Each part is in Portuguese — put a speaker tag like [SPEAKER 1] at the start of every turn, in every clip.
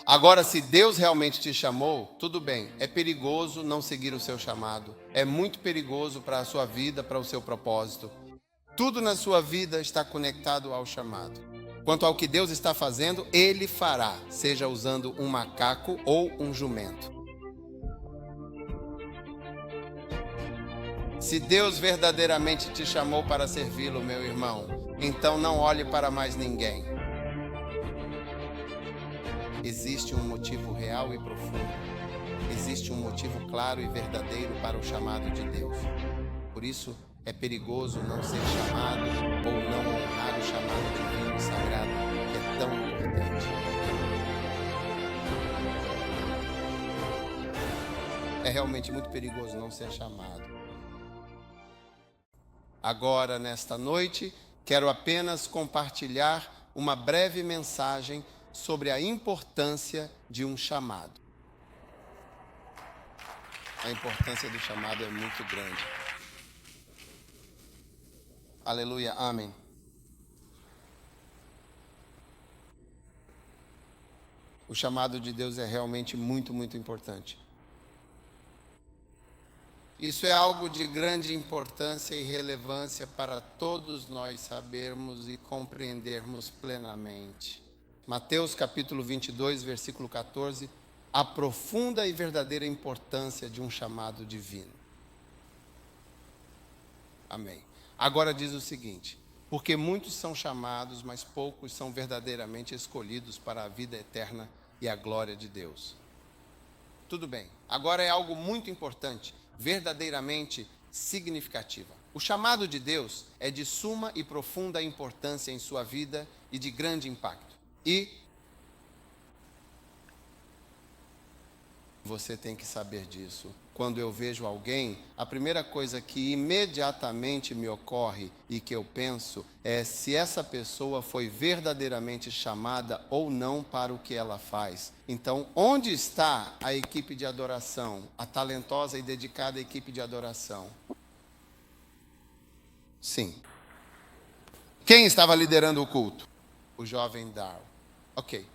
[SPEAKER 1] Agora, se Deus realmente te chamou, tudo bem. É perigoso não seguir o seu chamado. É muito perigoso para a sua vida, para o seu propósito. Tudo na sua vida está conectado ao chamado. Quanto ao que Deus está fazendo, Ele fará, seja usando um macaco ou um jumento. Se Deus verdadeiramente te chamou para servi-lo, meu irmão, então não olhe para mais ninguém. Existe um motivo real e profundo. Existe um motivo claro e verdadeiro para o chamado de Deus. Por isso, é perigoso não ser chamado ou não honrar o chamado divino e sagrado, que é tão importante. É realmente muito perigoso não ser chamado. Agora, nesta noite, quero apenas compartilhar uma breve mensagem sobre a importância de um chamado. A importância do chamado é muito grande. Aleluia, amém. O chamado de Deus é realmente muito, muito importante. Isso é algo de grande importância e relevância para todos nós sabermos e compreendermos plenamente. Mateus capítulo 22, versículo 14, a profunda e verdadeira importância de um chamado divino. Amém. Agora diz o seguinte: porque muitos são chamados, mas poucos são verdadeiramente escolhidos para a vida eterna e a glória de Deus. Tudo bem. Agora é algo muito importante, verdadeiramente significativa. O chamado de Deus é de suma e profunda importância em sua vida e de grande impacto. E você tem que saber disso. Quando eu vejo alguém, a primeira coisa que imediatamente me ocorre e que eu penso é se essa pessoa foi verdadeiramente chamada ou não para o que ela faz. Então, onde está a equipe de adoração, a talentosa e dedicada equipe de adoração? Sim. Quem estava liderando o culto? O jovem Darwin. Ok.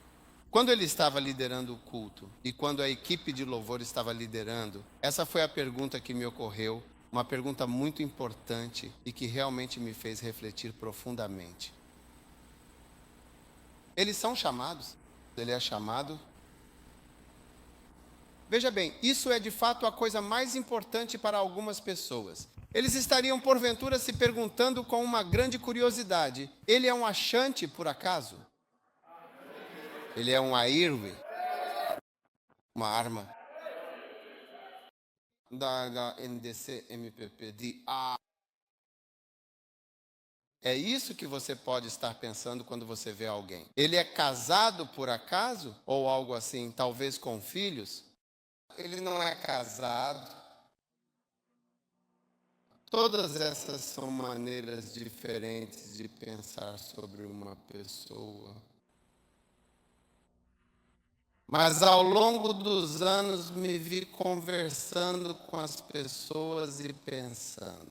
[SPEAKER 1] Quando ele estava liderando o culto e quando a equipe de louvor estava liderando, essa foi a pergunta que me ocorreu, uma pergunta muito importante e que realmente me fez refletir profundamente. Eles são chamados? Ele é chamado? Veja bem, isso é de fato a coisa mais importante para algumas pessoas. Eles estariam porventura se perguntando com uma grande curiosidade: ele é um achante por acaso? Ele é um airwe? Uma arma da NDC MPP de A. É isso que você pode estar pensando quando você vê alguém. Ele é casado por acaso? Ou algo assim, talvez com filhos? Ele não é casado. Todas essas são maneiras diferentes de pensar sobre uma pessoa. Mas ao longo dos anos me vi conversando com as pessoas e pensando.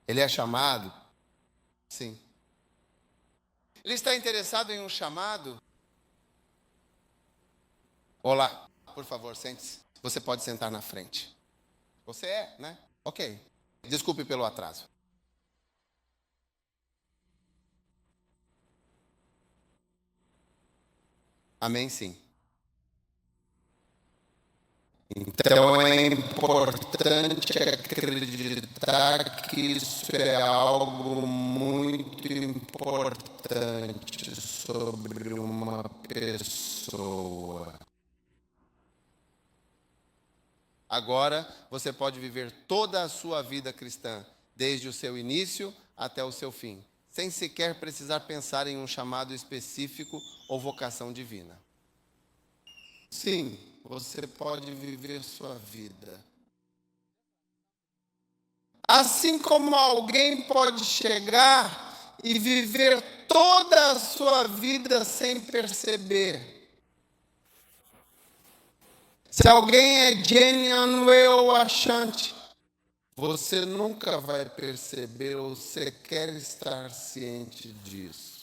[SPEAKER 1] Ele é chamado? Sim. Ele está interessado em um chamado? Olá, por favor, sente-se. Você pode sentar na frente. Você é, né? Ok. Desculpe pelo atraso. Amém, sim. Então é importante acreditar que isso é algo muito importante sobre uma pessoa. Agora você pode viver toda a sua vida cristã, desde o seu início até o seu fim, sem sequer precisar pensar em um chamado específico ou vocação divina. Sim, você pode viver sua vida. Assim como alguém pode chegar e viver toda a sua vida sem perceber. Se alguém é genuine ou achante, você nunca vai perceber ou sequer estar ciente disso.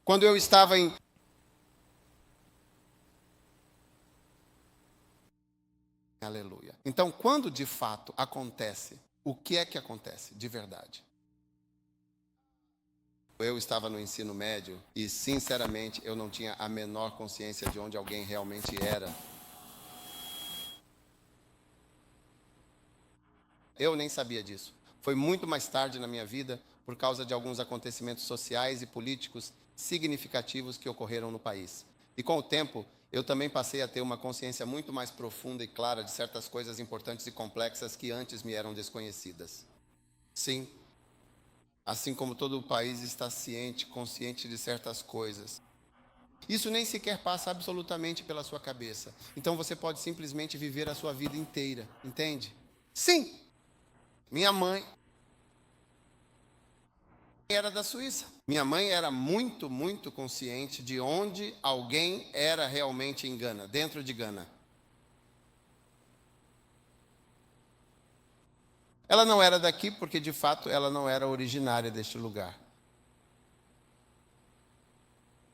[SPEAKER 1] Quando eu estava em Aleluia. Então, quando de fato acontece, o que é que acontece de verdade? Eu estava no ensino médio e, sinceramente, eu não tinha a menor consciência de onde alguém realmente era. Eu nem sabia disso. Foi muito mais tarde na minha vida, por causa de alguns acontecimentos sociais e políticos significativos que ocorreram no país. E com o tempo, eu também passei a ter uma consciência muito mais profunda e clara de certas coisas importantes e complexas que antes me eram desconhecidas. Sim, assim como todo o país está ciente, consciente de certas coisas. Isso nem sequer passa absolutamente pela sua cabeça. Então você pode simplesmente viver a sua vida inteira, entende? Sim, minha mãe era da Suíça. Minha mãe era muito, muito consciente de onde alguém era realmente em Gana, dentro de Gana. Ela não era daqui porque, de fato, ela não era originária deste lugar.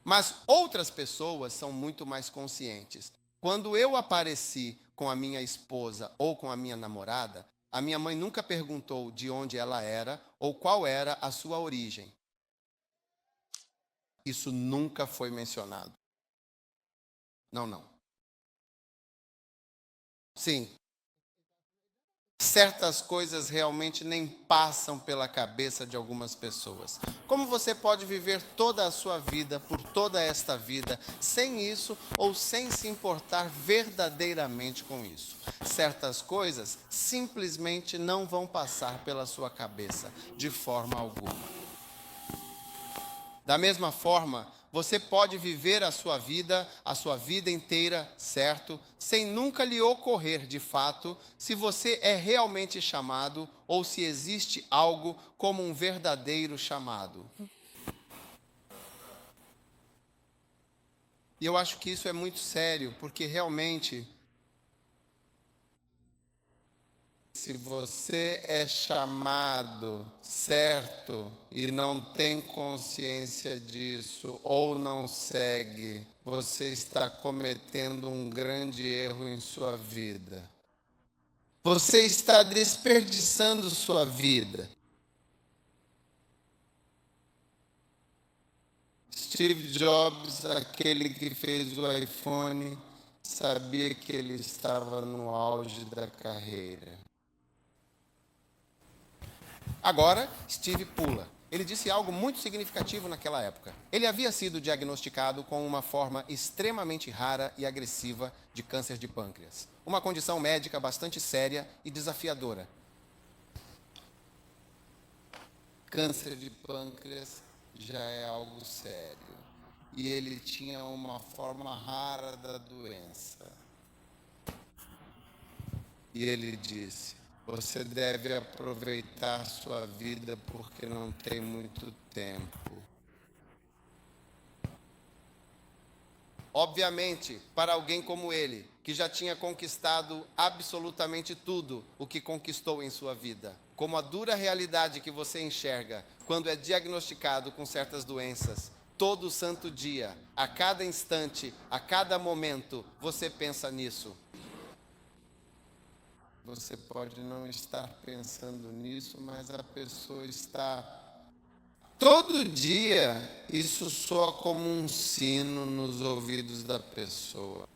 [SPEAKER 1] Mas outras pessoas são muito mais conscientes. Quando eu apareci com a minha esposa ou com a minha namorada, a minha mãe nunca perguntou de onde ela era ou qual era a sua origem. Isso nunca foi mencionado. Não, não. Sim, certas coisas realmente nem passam pela cabeça de algumas pessoas. Como você pode viver toda a sua vida, por toda esta vida, sem isso ou sem se importar verdadeiramente com isso? Certas coisas simplesmente não vão passar pela sua cabeça de forma alguma. Da mesma forma, você pode viver a sua vida inteira, certo? Sem nunca lhe ocorrer de fato se você é realmente chamado ou se existe algo como um verdadeiro chamado. E eu acho que isso é muito sério, porque realmente, se você é chamado, certo, e não tem consciência disso ou não segue, você está cometendo um grande erro em sua vida. Você está desperdiçando sua vida. Steve Jobs, aquele que fez o iPhone, sabia que ele estava no auge da carreira. Agora, Steve pula. Ele disse algo muito significativo naquela época. Ele havia sido diagnosticado com uma forma extremamente rara e agressiva de câncer de pâncreas. Uma condição médica bastante séria e desafiadora. Câncer de pâncreas já é algo sério. E ele tinha uma forma rara da doença. E ele disse: você deve aproveitar sua vida porque não tem muito tempo. Obviamente, para alguém como ele, que já tinha conquistado absolutamente tudo o que conquistou em sua vida, como a dura realidade que você enxerga quando é diagnosticado com certas doenças, todo santo dia, a cada instante, a cada momento, você pensa nisso. Você pode não estar pensando nisso, mas a pessoa está. Todo dia, isso soa como um sino nos ouvidos da pessoa.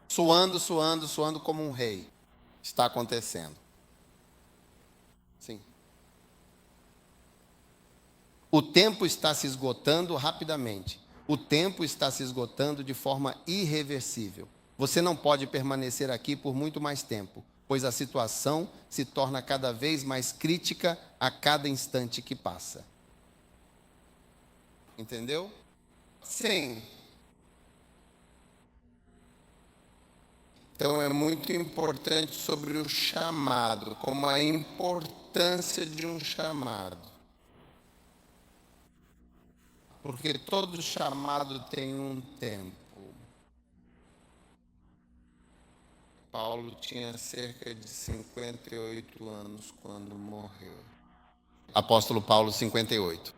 [SPEAKER 1] Suando, suando, suando como um rei. Está acontecendo. Sim. O tempo está se esgotando rapidamente. O tempo está se esgotando de forma irreversível. Você não pode permanecer aqui por muito mais tempo, pois a situação se torna cada vez mais crítica a cada instante que passa. Entendeu? Sim. Então é muito importante sobre o chamado, como a importância de um chamado. Porque todo chamado tem um tempo. Paulo tinha cerca de 58 anos quando morreu. Apóstolo Paulo, 58.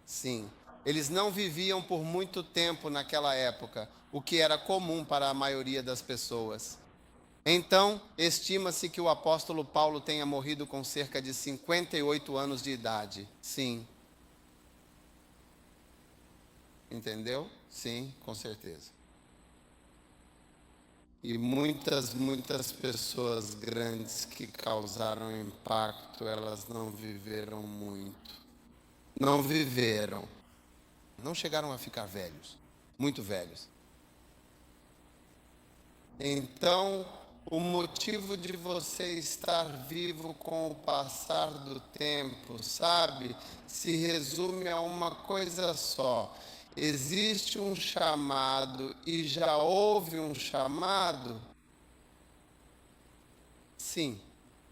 [SPEAKER 1] Sim, eles não viviam por muito tempo naquela época, o que era comum para a maioria das pessoas. Então, estima-se que o apóstolo Paulo tenha morrido com cerca de 58 anos de idade. Sim. Entendeu? Sim, com certeza. E muitas pessoas grandes que causaram impacto, elas não viveram muito. Não viveram. Não chegaram a ficar velhos. Muito velhos. Então, o motivo de você estar vivo com o passar do tempo, sabe, se resume a uma coisa só. Existe um chamado e já houve um chamado? Sim.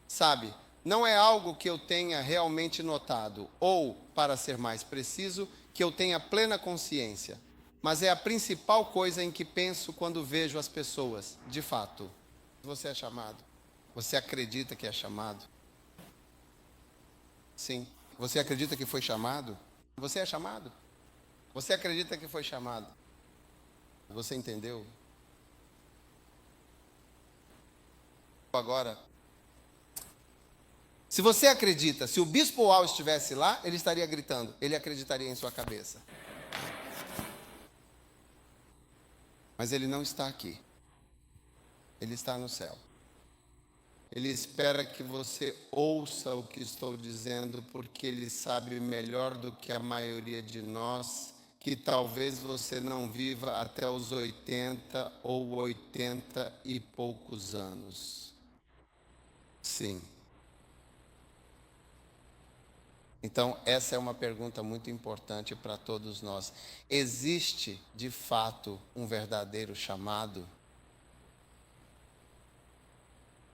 [SPEAKER 1] Sabe, não é algo que eu tenha realmente notado, ou, para ser mais preciso, que eu tenha plena consciência, mas é a principal coisa em que penso quando vejo as pessoas, de fato. Você é chamado? Você acredita que é chamado? Sim. Você acredita que foi chamado? Você é chamado? Você acredita que foi chamado? Você entendeu? Agora, se você acredita, se o bispo Uau estivesse lá, ele estaria gritando, ele acreditaria em sua cabeça. Mas ele não está aqui. Ele está no céu. Ele espera que você ouça o que estou dizendo, porque ele sabe melhor do que a maioria de nós que talvez você não viva até os 80 ou 80 e poucos anos. Sim. Então, essa é uma pergunta muito importante para todos nós. Existe, de fato, um verdadeiro chamado?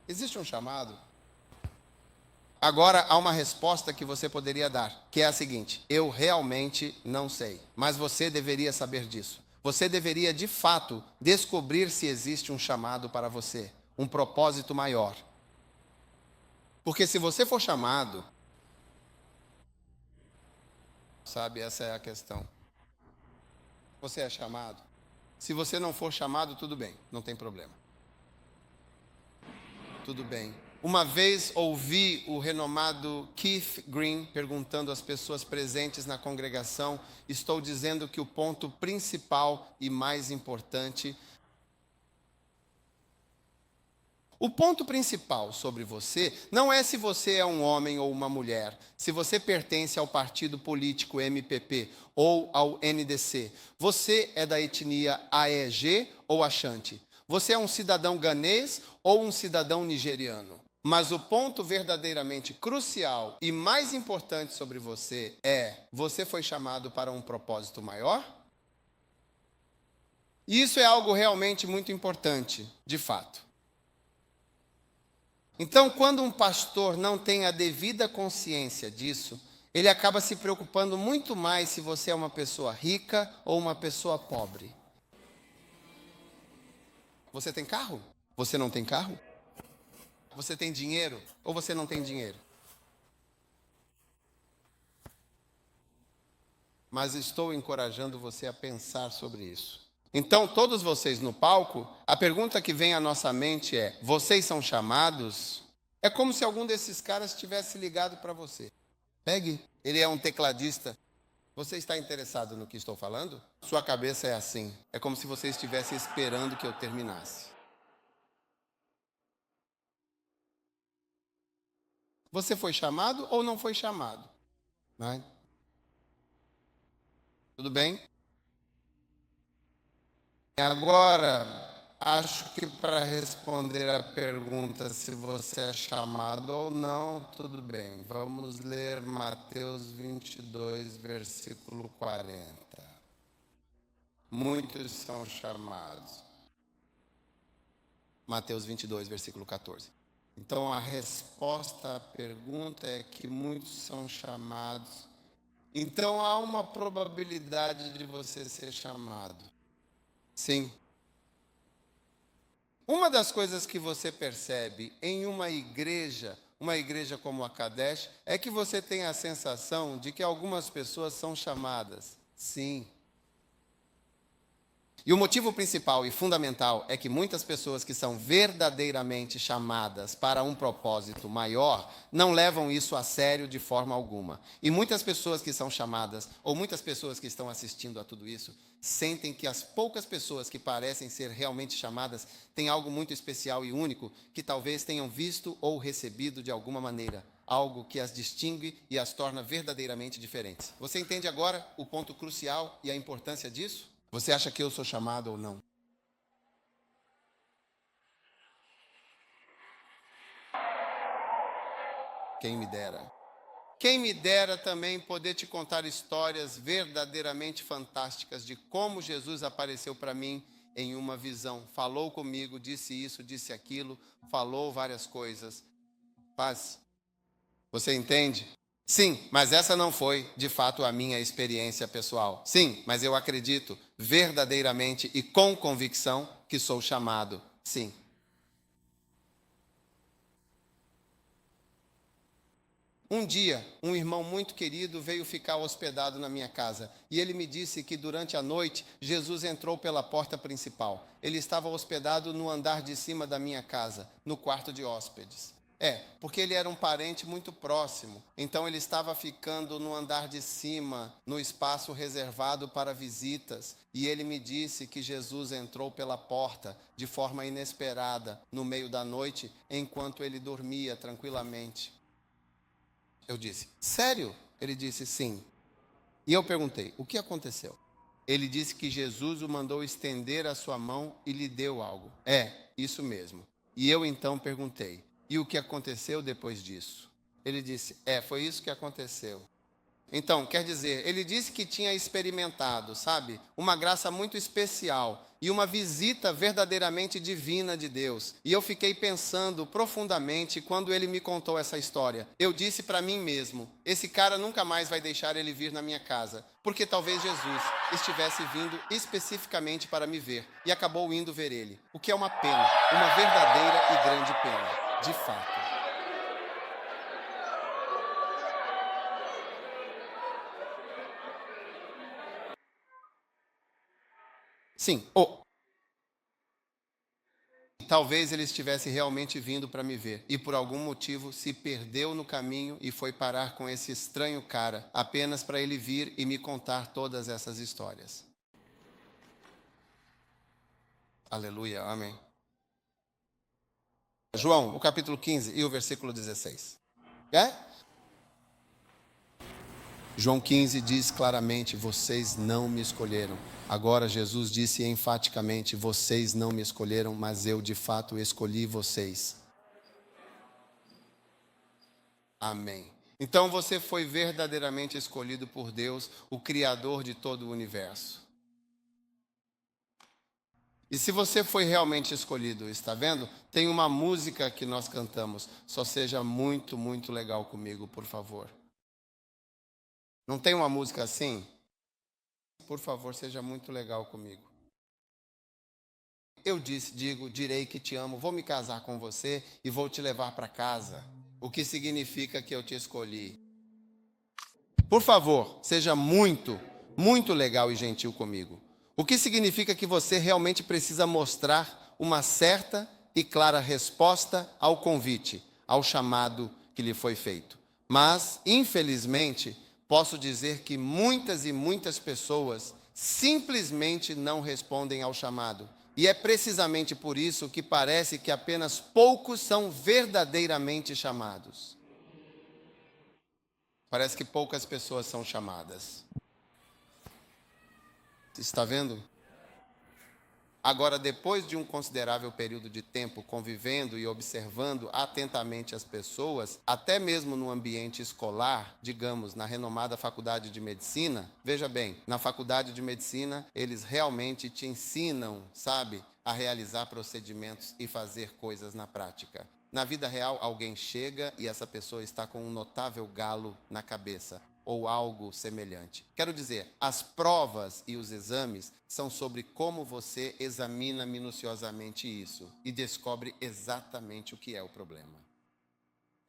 [SPEAKER 1] Existe um chamado? Agora há uma resposta que você poderia dar, que é a seguinte: eu realmente não sei, mas você deveria saber disso. Você deveria, de fato, descobrir se existe um chamado para você, um propósito maior. Porque se você for chamado, sabe, essa é a questão. Você é chamado? Se você não for chamado, tudo bem, não tem problema. Tudo bem. Uma vez ouvi o renomado Keith Green perguntando às pessoas presentes na congregação: estou dizendo que o ponto principal e mais importante, o ponto principal sobre você não é se você é um homem ou uma mulher, se você pertence ao partido político MPP ou ao NDC, você é da etnia AEG ou Ashanti, você é um cidadão ganês ou um cidadão nigeriano. Mas o ponto verdadeiramente crucial e mais importante sobre você é: você foi chamado para um propósito maior? E isso é algo realmente muito importante, de fato. Então, quando um pastor não tem a devida consciência disso, ele acaba se preocupando muito mais se você é uma pessoa rica ou uma pessoa pobre. Você tem carro? Você não tem carro? Você tem dinheiro ou você não tem dinheiro? Mas estou encorajando você a pensar sobre isso. Então, todos vocês no palco, a pergunta que vem à nossa mente é: vocês são chamados? É como se algum desses caras tivesse ligado para você. Pegue, ele é um tecladista. Você está interessado no que estou falando? Sua cabeça é assim. É como se você estivesse esperando que eu terminasse. Você foi chamado ou não foi chamado? Right? Tudo bem? Agora, acho que para responder a pergunta se você é chamado ou não, tudo bem. Vamos ler Mateus 22, versículo 40. Muitos são chamados. Mateus 22, versículo 14. Então, a resposta à pergunta é que muitos são chamados. Então, há uma probabilidade de você ser chamado. Sim. Uma das coisas que você percebe em uma igreja como a Kadesh, é que você tem a sensação de que algumas pessoas são chamadas. Sim. E o motivo principal e fundamental é que muitas pessoas que são verdadeiramente chamadas para um propósito maior não levam isso a sério de forma alguma. E muitas pessoas que são chamadas, ou muitas pessoas que estão assistindo a tudo isso, sentem que as poucas pessoas que parecem ser realmente chamadas têm algo muito especial e único que talvez tenham visto ou recebido de alguma maneira. Algo que as distingue e as torna verdadeiramente diferentes. Você entende agora o ponto crucial e a importância disso? Você acha que eu sou chamado ou não? Quem me dera. Quem me dera também poder te contar histórias verdadeiramente fantásticas de como Jesus apareceu para mim em uma visão. Falou comigo, disse isso, disse aquilo, falou várias coisas. Paz. Você entende? Sim, mas essa não foi, de fato, a minha experiência pessoal. Sim, mas eu acredito verdadeiramente e com convicção que sou chamado. Sim. Um dia, um irmão muito querido veio ficar hospedado na minha casa e ele me disse que durante a noite Jesus entrou pela porta principal. Ele estava hospedado no andar de cima da minha casa, no quarto de hóspedes. Porque ele era um parente muito próximo, então ele estava ficando no andar de cima, no espaço reservado para visitas, e ele me disse que Jesus entrou pela porta de forma inesperada, no meio da noite, enquanto ele dormia tranquilamente. Eu disse, sério? Ele disse, sim. E eu perguntei, o que aconteceu? Ele disse que Jesus o mandou estender a sua mão e lhe deu algo. Isso mesmo. E eu então perguntei, e o que aconteceu depois disso? Ele disse, foi isso que aconteceu. Então, quer dizer, ele disse que tinha experimentado, sabe, uma graça muito especial e uma visita verdadeiramente divina de Deus. E eu fiquei pensando profundamente quando ele me contou essa história. Eu disse para mim mesmo, esse cara nunca mais vai deixar ele vir na minha casa, porque talvez Jesus estivesse vindo especificamente para me ver e acabou indo ver ele, o que é uma pena, uma verdadeira e grande pena, de fato. Sim, talvez ele estivesse realmente vindo para me ver e por algum motivo se perdeu no caminho e foi parar com esse estranho cara, apenas para ele vir e me contar todas essas histórias. Aleluia, amém. João, o capítulo 15 e o versículo 16. João 15 diz claramente, vocês não me escolheram. Agora Jesus disse enfaticamente, vocês não me escolheram, mas eu de fato escolhi vocês. Amém. Então você foi verdadeiramente escolhido por Deus, o Criador de todo o universo. E se você foi realmente escolhido, está vendo? Tem uma música que nós cantamos. Só seja muito, muito legal comigo, por favor. Não tem uma música assim? Por favor, seja muito legal comigo. Eu direi que te amo, vou me casar com você e vou te levar para casa. O que significa que eu te escolhi. Por favor, seja muito, muito legal e gentil comigo. O que significa que você realmente precisa mostrar uma certa e clara resposta ao convite, ao chamado que lhe foi feito. Mas, infelizmente, posso dizer que muitas e muitas pessoas simplesmente não respondem ao chamado. E é precisamente por isso que parece que apenas poucos são verdadeiramente chamados. Parece que poucas pessoas são chamadas. Está vendo? Agora, depois de um considerável período de tempo convivendo e observando atentamente as pessoas, até mesmo no ambiente escolar, digamos, na renomada faculdade de medicina, veja bem, na faculdade de medicina, eles realmente te ensinam, sabe, a realizar procedimentos e fazer coisas na prática. Na vida real, alguém chega e essa pessoa está com um notável galo na cabeça, ou algo semelhante. Quero dizer, as provas e os exames são sobre como você examina minuciosamente isso e descobre exatamente o que é o problema.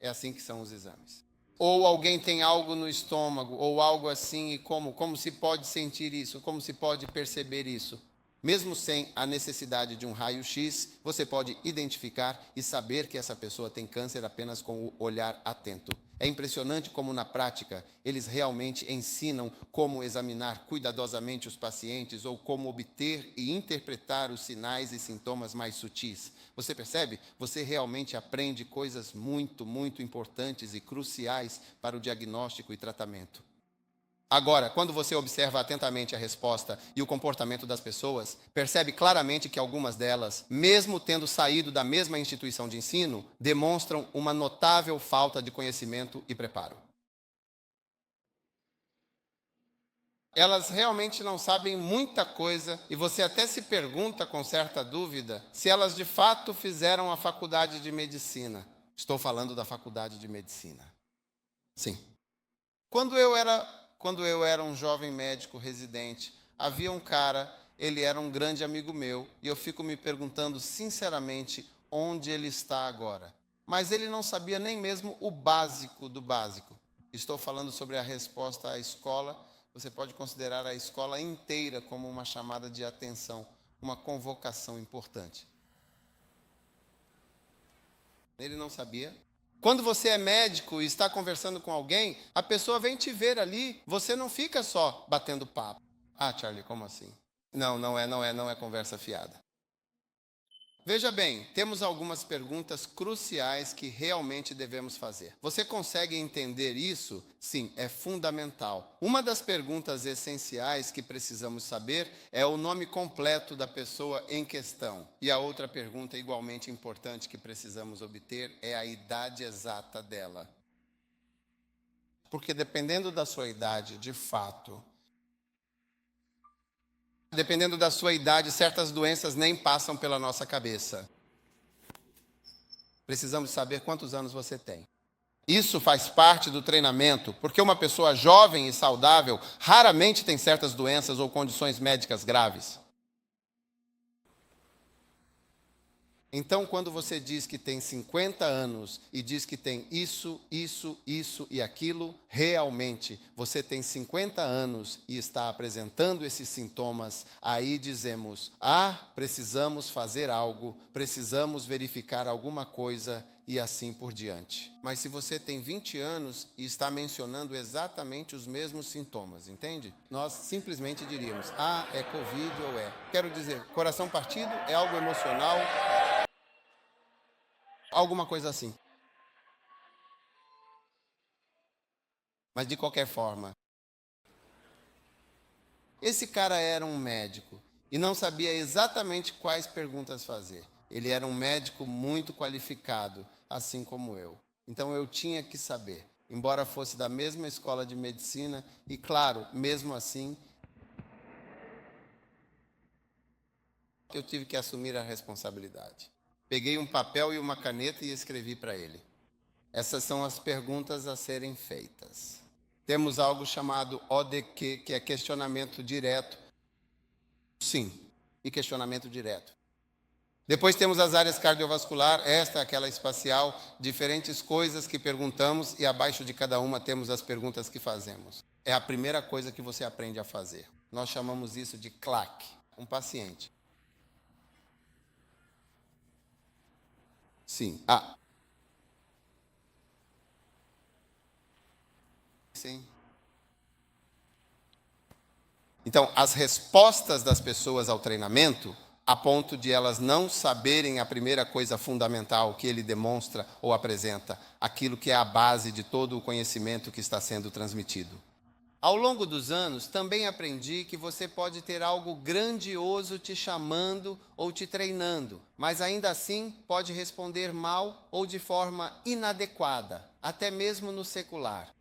[SPEAKER 1] É assim que são os exames. Ou alguém tem algo no estômago, ou algo assim, e como se pode sentir isso, como se pode perceber isso. Mesmo sem a necessidade de um raio-x, você pode identificar e saber que essa pessoa tem câncer apenas com o olhar atento. É impressionante como, na prática, eles realmente ensinam como examinar cuidadosamente os pacientes ou como obter e interpretar os sinais e sintomas mais sutis. Você percebe? Você realmente aprende coisas muito, muito importantes e cruciais para o diagnóstico e tratamento. Agora, quando você observa atentamente a resposta e o comportamento das pessoas, percebe claramente que algumas delas, mesmo tendo saído da mesma instituição de ensino, demonstram uma notável falta de conhecimento e preparo. Elas realmente não sabem muita coisa e você até se pergunta com certa dúvida se elas de fato fizeram a faculdade de medicina. Estou falando da faculdade de medicina. Sim. Quando eu era um jovem médico residente, havia um cara, ele era um grande amigo meu, e eu fico me perguntando sinceramente onde ele está agora. Mas ele não sabia nem mesmo o básico do básico. Estou falando sobre a resposta à escola. Você pode considerar a escola inteira como uma chamada de atenção, uma convocação importante. Ele não sabia. Quando você é médico e está conversando com alguém, a pessoa vem te ver ali, você não fica só batendo papo. Ah, Charlie, como assim? Não é conversa fiada. Veja bem, temos algumas perguntas cruciais que realmente devemos fazer. Você consegue entender isso? Sim, é fundamental. Uma das perguntas essenciais que precisamos saber é o nome completo da pessoa em questão. E a outra pergunta igualmente importante que precisamos obter é a idade exata dela. Porque dependendo da sua idade, de fato, dependendo da sua idade, certas doenças nem passam pela nossa cabeça. Precisamos saber quantos anos você tem. Isso faz parte do treinamento, porque uma pessoa jovem e saudável raramente tem certas doenças ou condições médicas graves. Então, quando você diz que tem 50 anos e diz que tem isso e aquilo, realmente você tem 50 anos e está apresentando esses sintomas, aí dizemos: precisamos fazer algo, precisamos verificar alguma coisa e assim por diante. Mas se você tem 20 anos e está mencionando exatamente os mesmos sintomas, entende? Nós simplesmente diríamos: é Covid ou é. Quero dizer, coração partido é algo emocional, alguma coisa assim. Mas de qualquer forma, esse cara era um médico e não sabia exatamente quais perguntas fazer. Ele era um médico muito qualificado, assim como eu. Então eu tinha que saber, embora fosse da mesma escola de medicina, e claro, mesmo assim, eu tive que assumir a responsabilidade. Peguei um papel e uma caneta e escrevi para ele. Essas são as perguntas a serem feitas. Temos algo chamado ODQ, que é questionamento direto. Sim, e questionamento direto. Depois temos as áreas cardiovascular, esta é aquela espacial, diferentes coisas que perguntamos e abaixo de cada uma temos as perguntas que fazemos. É a primeira coisa que você aprende a fazer. Nós chamamos isso de CLAC, um paciente. Sim. Sim. Então, as respostas das pessoas ao treinamento, a ponto de elas não saberem a primeira coisa fundamental que ele demonstra ou apresenta, aquilo que é a base de todo o conhecimento que está sendo transmitido. Ao longo dos anos, também aprendi que você pode ter algo grandioso te chamando ou te treinando, mas ainda assim pode responder mal ou de forma inadequada, até mesmo no secular.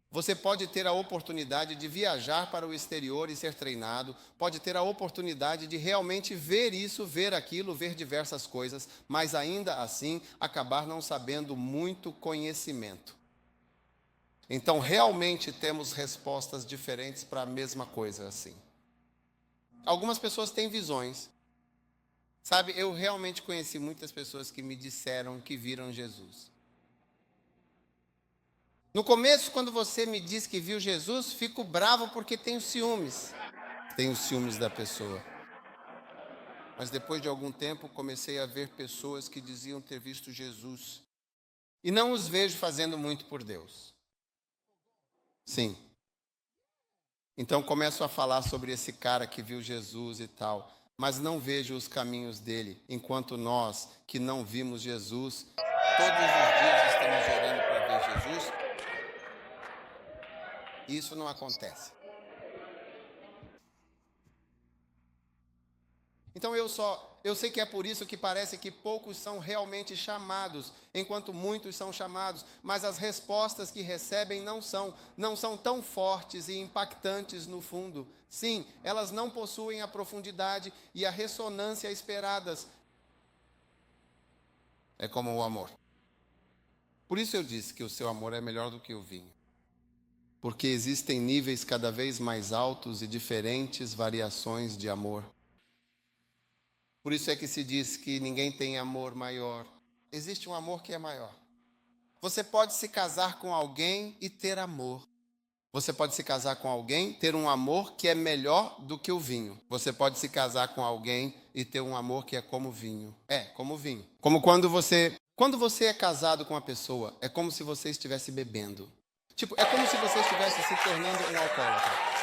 [SPEAKER 1] Você pode ter a oportunidade de viajar para o exterior e ser treinado, pode ter a oportunidade de realmente ver isso, ver aquilo, ver diversas coisas, mas ainda assim acabar não sabendo muito conhecimento. Então, realmente temos respostas diferentes para a mesma coisa assim. Algumas pessoas têm visões. Sabe, eu realmente conheci muitas pessoas que me disseram que viram Jesus. No começo, quando você me diz que viu Jesus, fico bravo porque tenho ciúmes. Tenho ciúmes da pessoa. Mas depois de algum tempo comecei a ver pessoas que diziam ter visto Jesus. E não os vejo fazendo muito por Deus. Sim. Então começo a falar sobre esse cara que viu Jesus e tal. Mas não vejo os caminhos dele. Enquanto nós, que não vimos Jesus, todos os dias estamos orando para ver Jesus. E isso não acontece. Então eu sei que é por isso que parece que poucos são realmente chamados, enquanto muitos são chamados, mas as respostas que recebem não são tão fortes e impactantes no fundo. Sim, elas não possuem a profundidade e a ressonância esperadas. É como o amor. Por isso eu disse que o seu amor é melhor do que o vinho. Porque existem níveis cada vez mais altos e diferentes variações de amor. Por isso é que se diz que ninguém tem amor maior. Existe um amor que é maior. Você pode se casar com alguém e ter amor. Você pode se casar com alguém, ter um amor que é melhor do que o vinho. Você pode se casar com alguém e ter um amor que é como vinho. É, como vinho. Como quando você é casado com uma pessoa, é como se você estivesse bebendo. Tipo, é como se você estivesse se tornando um alcoólatra.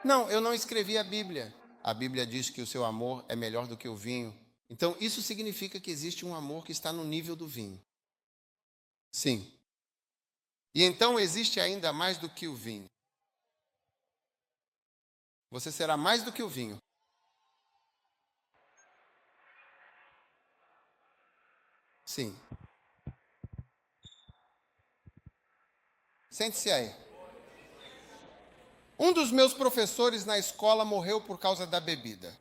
[SPEAKER 1] Não, eu não escrevi a Bíblia. A Bíblia diz que o seu amor é melhor do que o vinho. Então, isso significa que existe um amor que está no nível do vinho. Sim. E então existe ainda mais do que o vinho. Você será mais do que o vinho. Sim. Sente-se aí. Um dos meus professores na escola morreu por causa da bebida.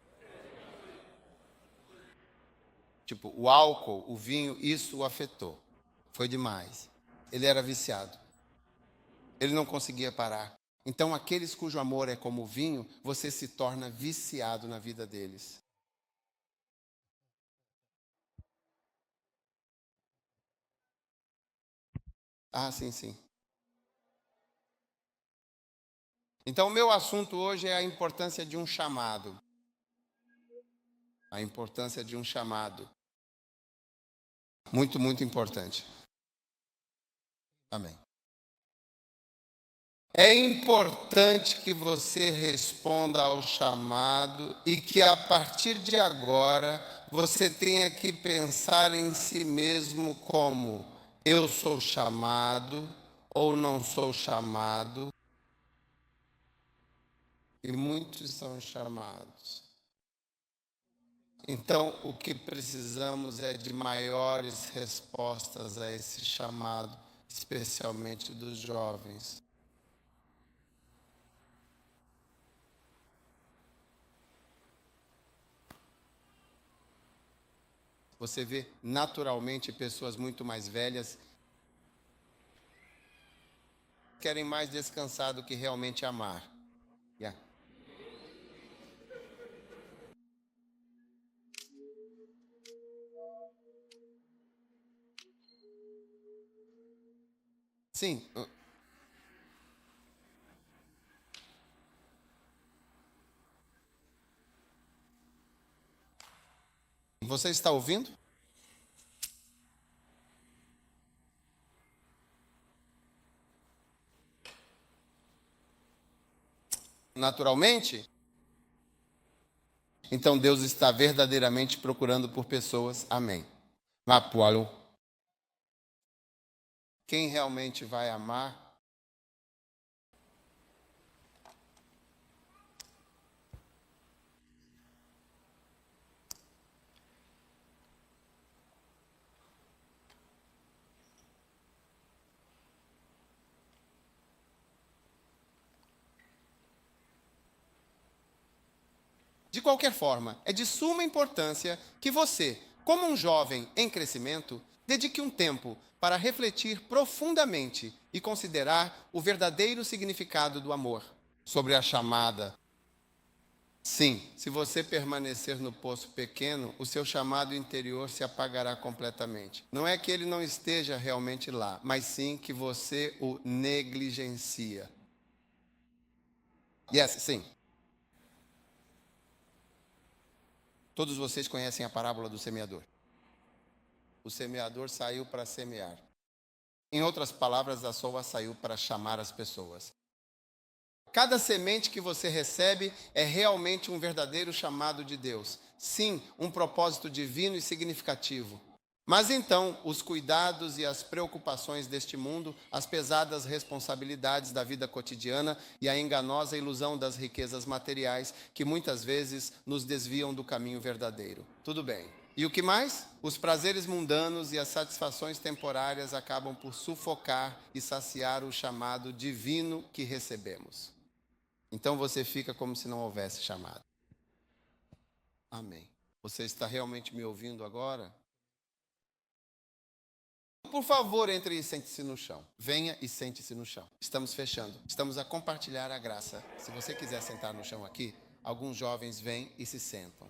[SPEAKER 1] Tipo, o álcool, o vinho, isso o afetou. Foi demais. Ele era viciado. Ele não conseguia parar. Então, aqueles cujo amor é como o vinho, você se torna viciado na vida deles. Ah, sim, sim. Então, o meu assunto hoje é a importância de um chamado. A importância de um chamado. Muito, muito importante. Amém. É importante que você responda ao chamado e que a partir de agora você tenha que pensar em si mesmo como eu sou chamado ou não sou chamado. E muitos são chamados. Então, o que precisamos é de maiores respostas a esse chamado, especialmente dos jovens. Você vê naturalmente pessoas muito mais velhas querem mais descansar do que realmente amar. Yeah. Sim. Você está ouvindo? Naturalmente? Então Deus está verdadeiramente procurando por pessoas. Amém. Mapualo. Quem realmente vai amar? De qualquer forma, é de suma importância que você, como um jovem em crescimento, dedique um tempo para refletir profundamente e considerar o verdadeiro significado do amor, sobre a chamada. Sim, se você permanecer no poço pequeno, o seu chamado interior se apagará completamente. Não é que ele não esteja realmente lá, mas sim que você o negligencia. Yes, sim. Todos vocês conhecem a parábola do semeador. O semeador saiu para semear. Em outras palavras, a sova saiu para chamar as pessoas. Cada semente que você recebe é realmente um verdadeiro chamado de Deus. Sim, um propósito divino e significativo. Mas então, os cuidados e as preocupações deste mundo, as pesadas responsabilidades da vida cotidiana e a enganosa ilusão das riquezas materiais que muitas vezes nos desviam do caminho verdadeiro. Tudo bem. E o que mais? Os prazeres mundanos e as satisfações temporárias acabam por sufocar e saciar o chamado divino que recebemos. Então você fica como se não houvesse chamado. Amém. Você está realmente me ouvindo agora? Por favor, entre e sente-se no chão. Venha e sente-se no chão. Estamos fechando. Estamos a compartilhar a graça. Se você quiser sentar no chão aqui, alguns jovens vêm e se sentam.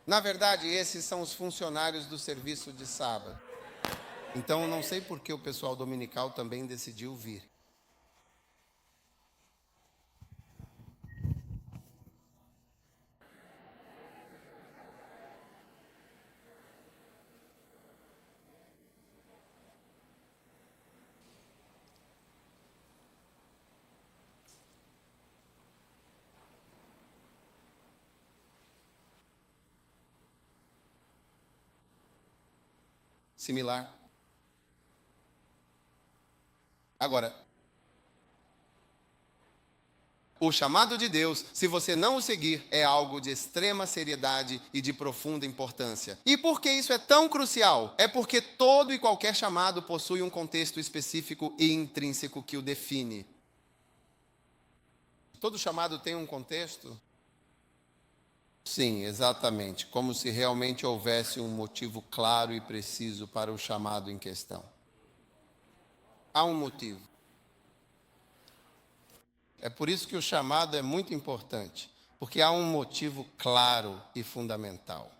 [SPEAKER 1] Na verdade, esses são os funcionários do serviço de sábado. Então, não sei por que o pessoal dominical também decidiu vir. Similar. Agora, o chamado de Deus, se você não o seguir, é algo de extrema seriedade e de profunda importância. E por que isso é tão crucial? É porque todo e qualquer chamado possui um contexto específico e intrínseco que o define. Todo chamado tem um contexto? Sim, exatamente. Como se realmente houvesse um motivo claro e preciso para o chamado em questão. Há um motivo. É por isso que o chamado é muito importante, porque há um motivo claro e fundamental.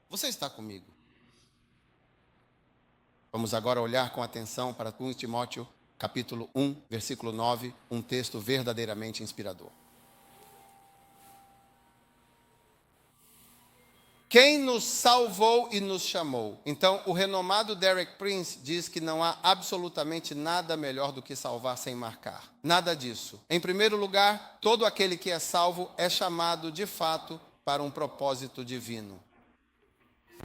[SPEAKER 1] Você está comigo? Vamos agora olhar com atenção para 1 Timóteo, capítulo 1, versículo 9, um texto verdadeiramente inspirador. Quem nos salvou e nos chamou? Então, o renomado Derek Prince diz que não há absolutamente nada melhor do que salvar sem marcar. Nada disso. Em primeiro lugar, todo aquele que é salvo é chamado de fato para um propósito divino.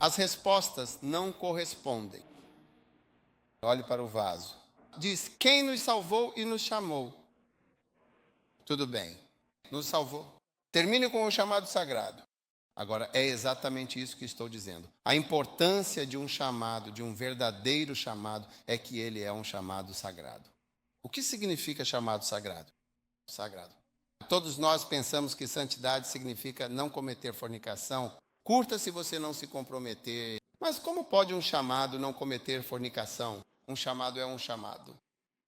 [SPEAKER 1] As respostas não correspondem. Olhe para o vaso. Diz: quem nos salvou e nos chamou? Tudo bem, nos salvou. Termine com o chamado sagrado. Agora, é exatamente isso que estou dizendo. A importância de um chamado, de um verdadeiro chamado, é que ele é um chamado sagrado. O que significa chamado sagrado? Sagrado. Todos nós pensamos que santidade significa não cometer fornicação. Curta se você não se comprometer. Mas como pode um chamado não cometer fornicação? Um chamado é um chamado.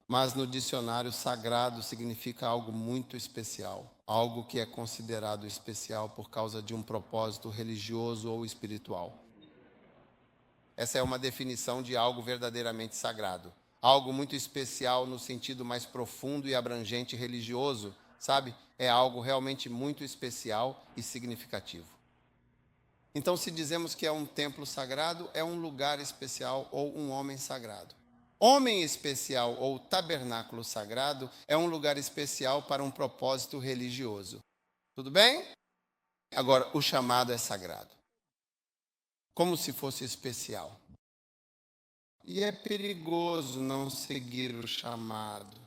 [SPEAKER 1] Mas no dicionário, sagrado significa algo muito especial. Algo que é considerado especial por causa de um propósito religioso ou espiritual. Essa é uma definição de algo verdadeiramente sagrado. Algo muito especial no sentido mais profundo e abrangente religioso, sabe? É algo realmente muito especial e significativo. Então, se dizemos que é um templo sagrado, é um lugar especial ou um homem sagrado. Homem especial ou tabernáculo sagrado é um lugar especial para um propósito religioso. Tudo bem? Agora, o chamado é sagrado. Como se fosse especial. E é perigoso não seguir o chamado.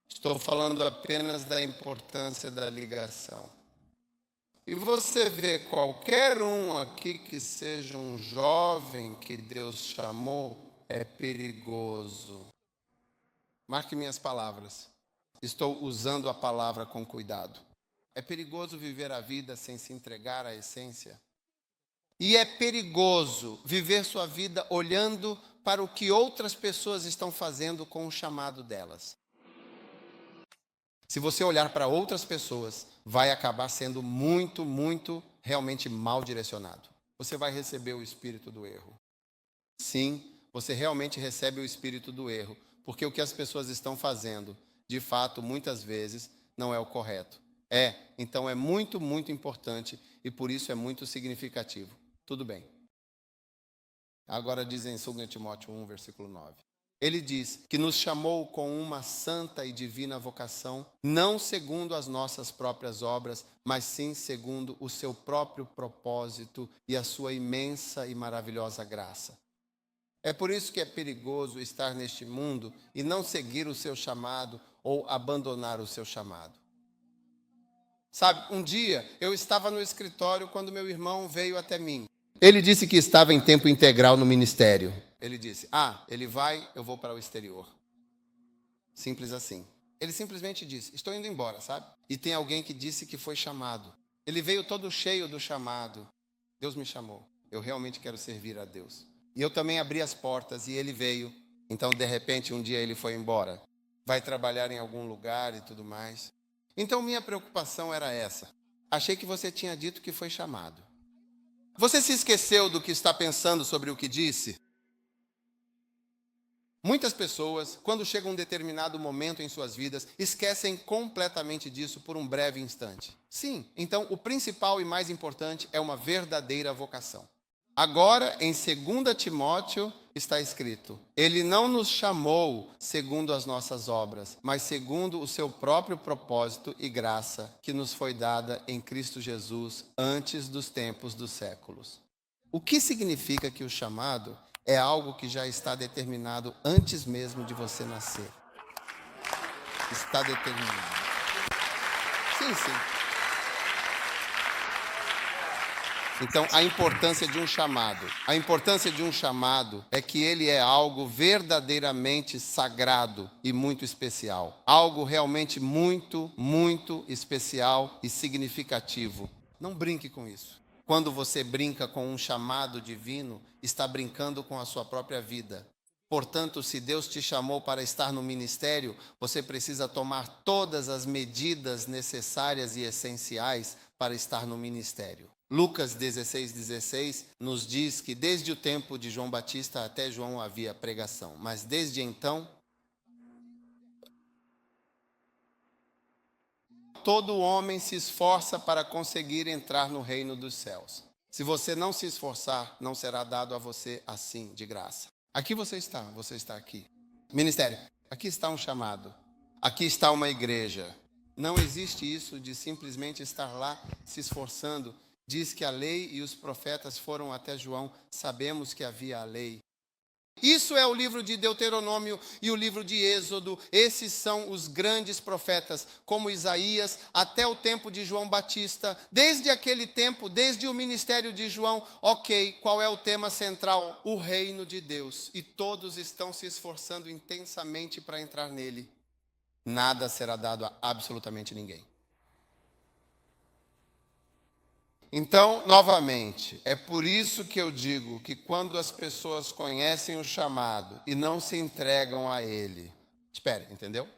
[SPEAKER 1] Estou falando apenas da importância da ligação. E você vê qualquer um aqui que seja um jovem que Deus chamou, é perigoso. Marque minhas palavras. Estou usando a palavra com cuidado. É perigoso viver a vida sem se entregar à essência. E é perigoso viver sua vida olhando para o que outras pessoas estão fazendo com o chamado delas. Se você olhar para outras pessoas, vai acabar sendo muito, muito realmente mal direcionado. Você vai receber o espírito do erro. Sim, você realmente recebe o espírito do erro, porque o que as pessoas estão fazendo, de fato, muitas vezes, não é o correto. Então é muito, muito importante e por isso é muito significativo. Tudo bem. Agora diz em 2 Timóteo 1, versículo 9. Ele diz que nos chamou com uma santa e divina vocação, não segundo as nossas próprias obras, mas sim segundo o seu próprio propósito e a sua imensa e maravilhosa graça. É por isso que é perigoso estar neste mundo e não seguir o seu chamado ou abandonar o seu chamado. Sabe, um dia eu estava no escritório quando meu irmão veio até mim. Ele disse que estava em tempo integral no ministério. Ele disse, ele vai, eu vou para o exterior. Simples assim. Ele simplesmente disse, estou indo embora, sabe? E tem alguém que disse que foi chamado. Ele veio todo cheio do chamado. Deus me chamou. Eu realmente quero servir a Deus. E eu também abri as portas e ele veio. Então, de repente, um dia ele foi embora. Vai trabalhar em algum lugar e tudo mais. Então, minha preocupação era essa. Achei que você tinha dito que foi chamado. Você se esqueceu do que está pensando sobre o que disse? Muitas pessoas, quando chega um determinado momento em suas vidas, esquecem completamente disso por um breve instante. Sim, então o principal e mais importante é uma verdadeira vocação. Agora, em 2 Timóteo, está escrito, ele não nos chamou segundo as nossas obras, mas segundo o seu próprio propósito e graça, que nos foi dada em Cristo Jesus antes dos tempos dos séculos. O que significa que o chamado é algo que já está determinado antes mesmo de você nascer? Está determinado. Sim. Então, a importância de um chamado. A importância de um chamado é que ele é algo verdadeiramente sagrado e muito especial. Algo realmente muito, muito especial e significativo. Não brinque com isso. Quando você brinca com um chamado divino, está brincando com a sua própria vida. Portanto, se Deus te chamou para estar no ministério, você precisa tomar todas as medidas necessárias e essenciais para estar no ministério. Lucas 16:16 nos diz que desde o tempo de João Batista até João havia pregação, mas desde então todo homem se esforça para conseguir entrar no reino dos céus. Se você não se esforçar, não será dado a você assim, de graça. Aqui você está aqui. Ministério, aqui está um chamado, aqui está uma igreja. Não existe isso de simplesmente estar lá se esforçando. Diz que a lei e os profetas foram até João, sabemos que havia a lei. Isso é o livro de Deuteronômio e o livro de Êxodo. Esses são os grandes profetas, como Isaías, até o tempo de João Batista. Desde aquele tempo, desde o ministério de João, qual é o tema central? O reino de Deus. E todos estão se esforçando intensamente para entrar nele. Nada será dado a absolutamente ninguém. Então, novamente, é por isso que eu digo que quando as pessoas conhecem o chamado e não se entregam a ele, espere, entendeu?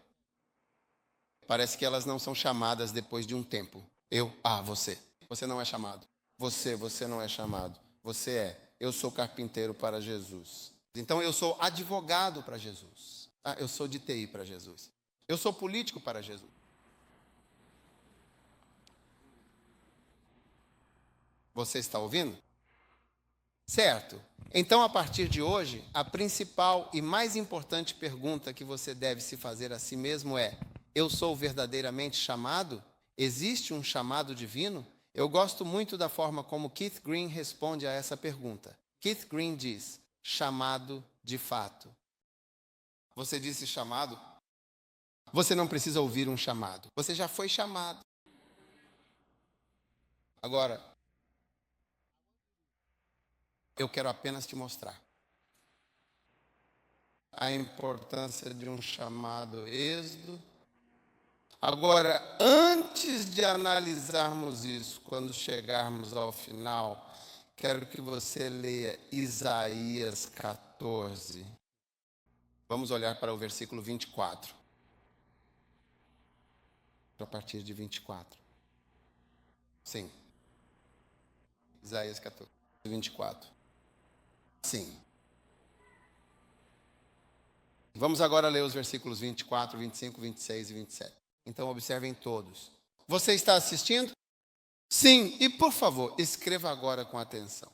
[SPEAKER 1] Parece que elas não são chamadas depois de um tempo. Você não é chamado. Você não é chamado. Eu sou carpinteiro para Jesus. Então eu sou advogado para Jesus. Eu sou de TI para Jesus. Eu sou político para Jesus. Você está ouvindo? Certo. Então, a partir de hoje, a principal e mais importante pergunta que você deve se fazer a si mesmo é: eu sou verdadeiramente chamado? Existe um chamado divino? Eu gosto muito da forma como Keith Green responde a essa pergunta. Keith Green diz: chamado de fato. Você disse chamado? Você não precisa ouvir um chamado. Você já foi chamado. Agora, eu quero apenas te mostrar a importância de um chamado êxodo. Agora, antes de analisarmos isso, quando chegarmos ao final, quero que você leia Isaías 14. Vamos olhar para o versículo 24. A partir de 24. Sim. Isaías 14, 24. Sim. Vamos agora ler os versículos 24, 25, 26 e 27. Então observem todos. Você está assistindo? Sim. E por favor, escreva agora com atenção.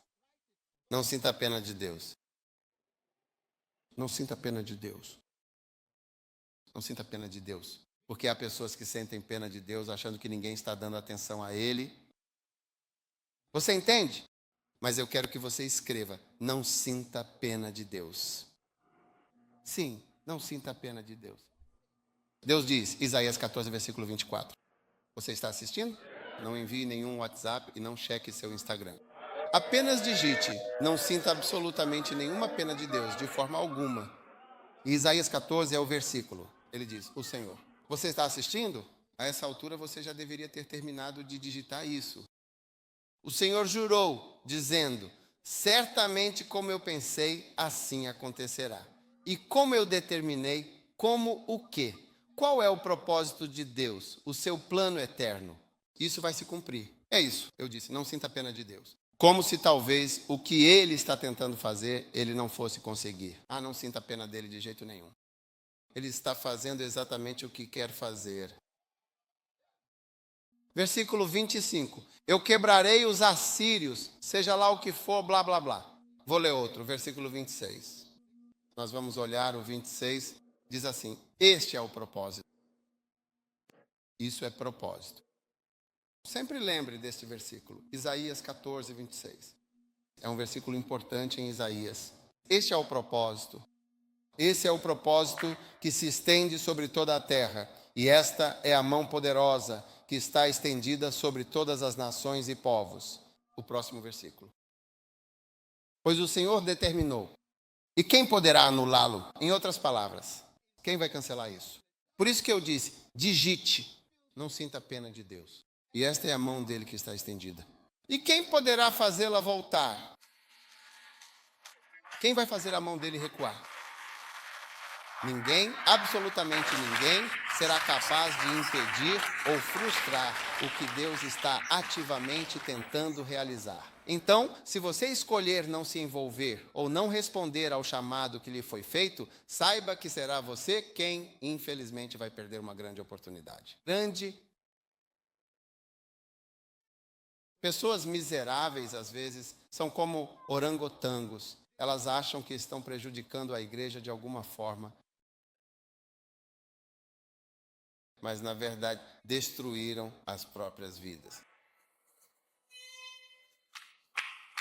[SPEAKER 1] Não sinta a pena de Deus. Não sinta a pena de Deus. Não sinta a pena de Deus. Porque há pessoas que sentem pena de Deus achando que ninguém está dando atenção a Ele. Você entende? Mas eu quero que você escreva. Não sinta pena de Deus. Sim, não sinta pena de Deus. Deus diz, Isaías 14, versículo 24. Você está assistindo? Não envie nenhum WhatsApp e não cheque seu Instagram. Apenas digite, não sinta absolutamente nenhuma pena de Deus, de forma alguma. E Isaías 14 é o versículo. Ele diz, o Senhor. Você está assistindo? A essa altura você já deveria ter terminado de digitar isso. O Senhor jurou, dizendo, certamente como eu pensei, assim acontecerá. E como eu determinei, como o quê? Qual é o propósito de Deus? O seu plano eterno. Isso vai se cumprir. É isso, eu disse, não sinta pena de Deus. Como se talvez o que ele está tentando fazer, ele não fosse conseguir. Ah, não sinta pena dele de jeito nenhum. Ele está fazendo exatamente o que quer fazer. Versículo 25. Eu quebrarei os assírios, seja lá o que for, blá, blá, blá. Vou ler outro, versículo 26. Nós vamos olhar o 26, diz assim, este é o propósito. Isso é propósito. Sempre lembre deste versículo, Isaías 14, 26. É um versículo importante em Isaías. Este é o propósito. Esse é o propósito que se estende sobre toda a terra. E esta é a mão poderosa que está estendida sobre todas as nações e povos. O próximo versículo. Pois o Senhor determinou. E quem poderá anulá-lo? Em outras palavras, quem vai cancelar isso? Por isso que eu disse, digite, não sinta pena de Deus. E esta é a mão dele que está estendida. E quem poderá fazê-la voltar? Quem vai fazer a mão dele recuar? Ninguém, absolutamente ninguém, será capaz de impedir ou frustrar o que Deus está ativamente tentando realizar. Então, se você escolher não se envolver ou não responder ao chamado que lhe foi feito, saiba que será você quem, infelizmente, vai perder uma grande oportunidade. Pessoas miseráveis, às vezes, são como orangotangos. Elas acham que estão prejudicando a igreja de alguma forma. Mas, na verdade, destruíram as próprias vidas.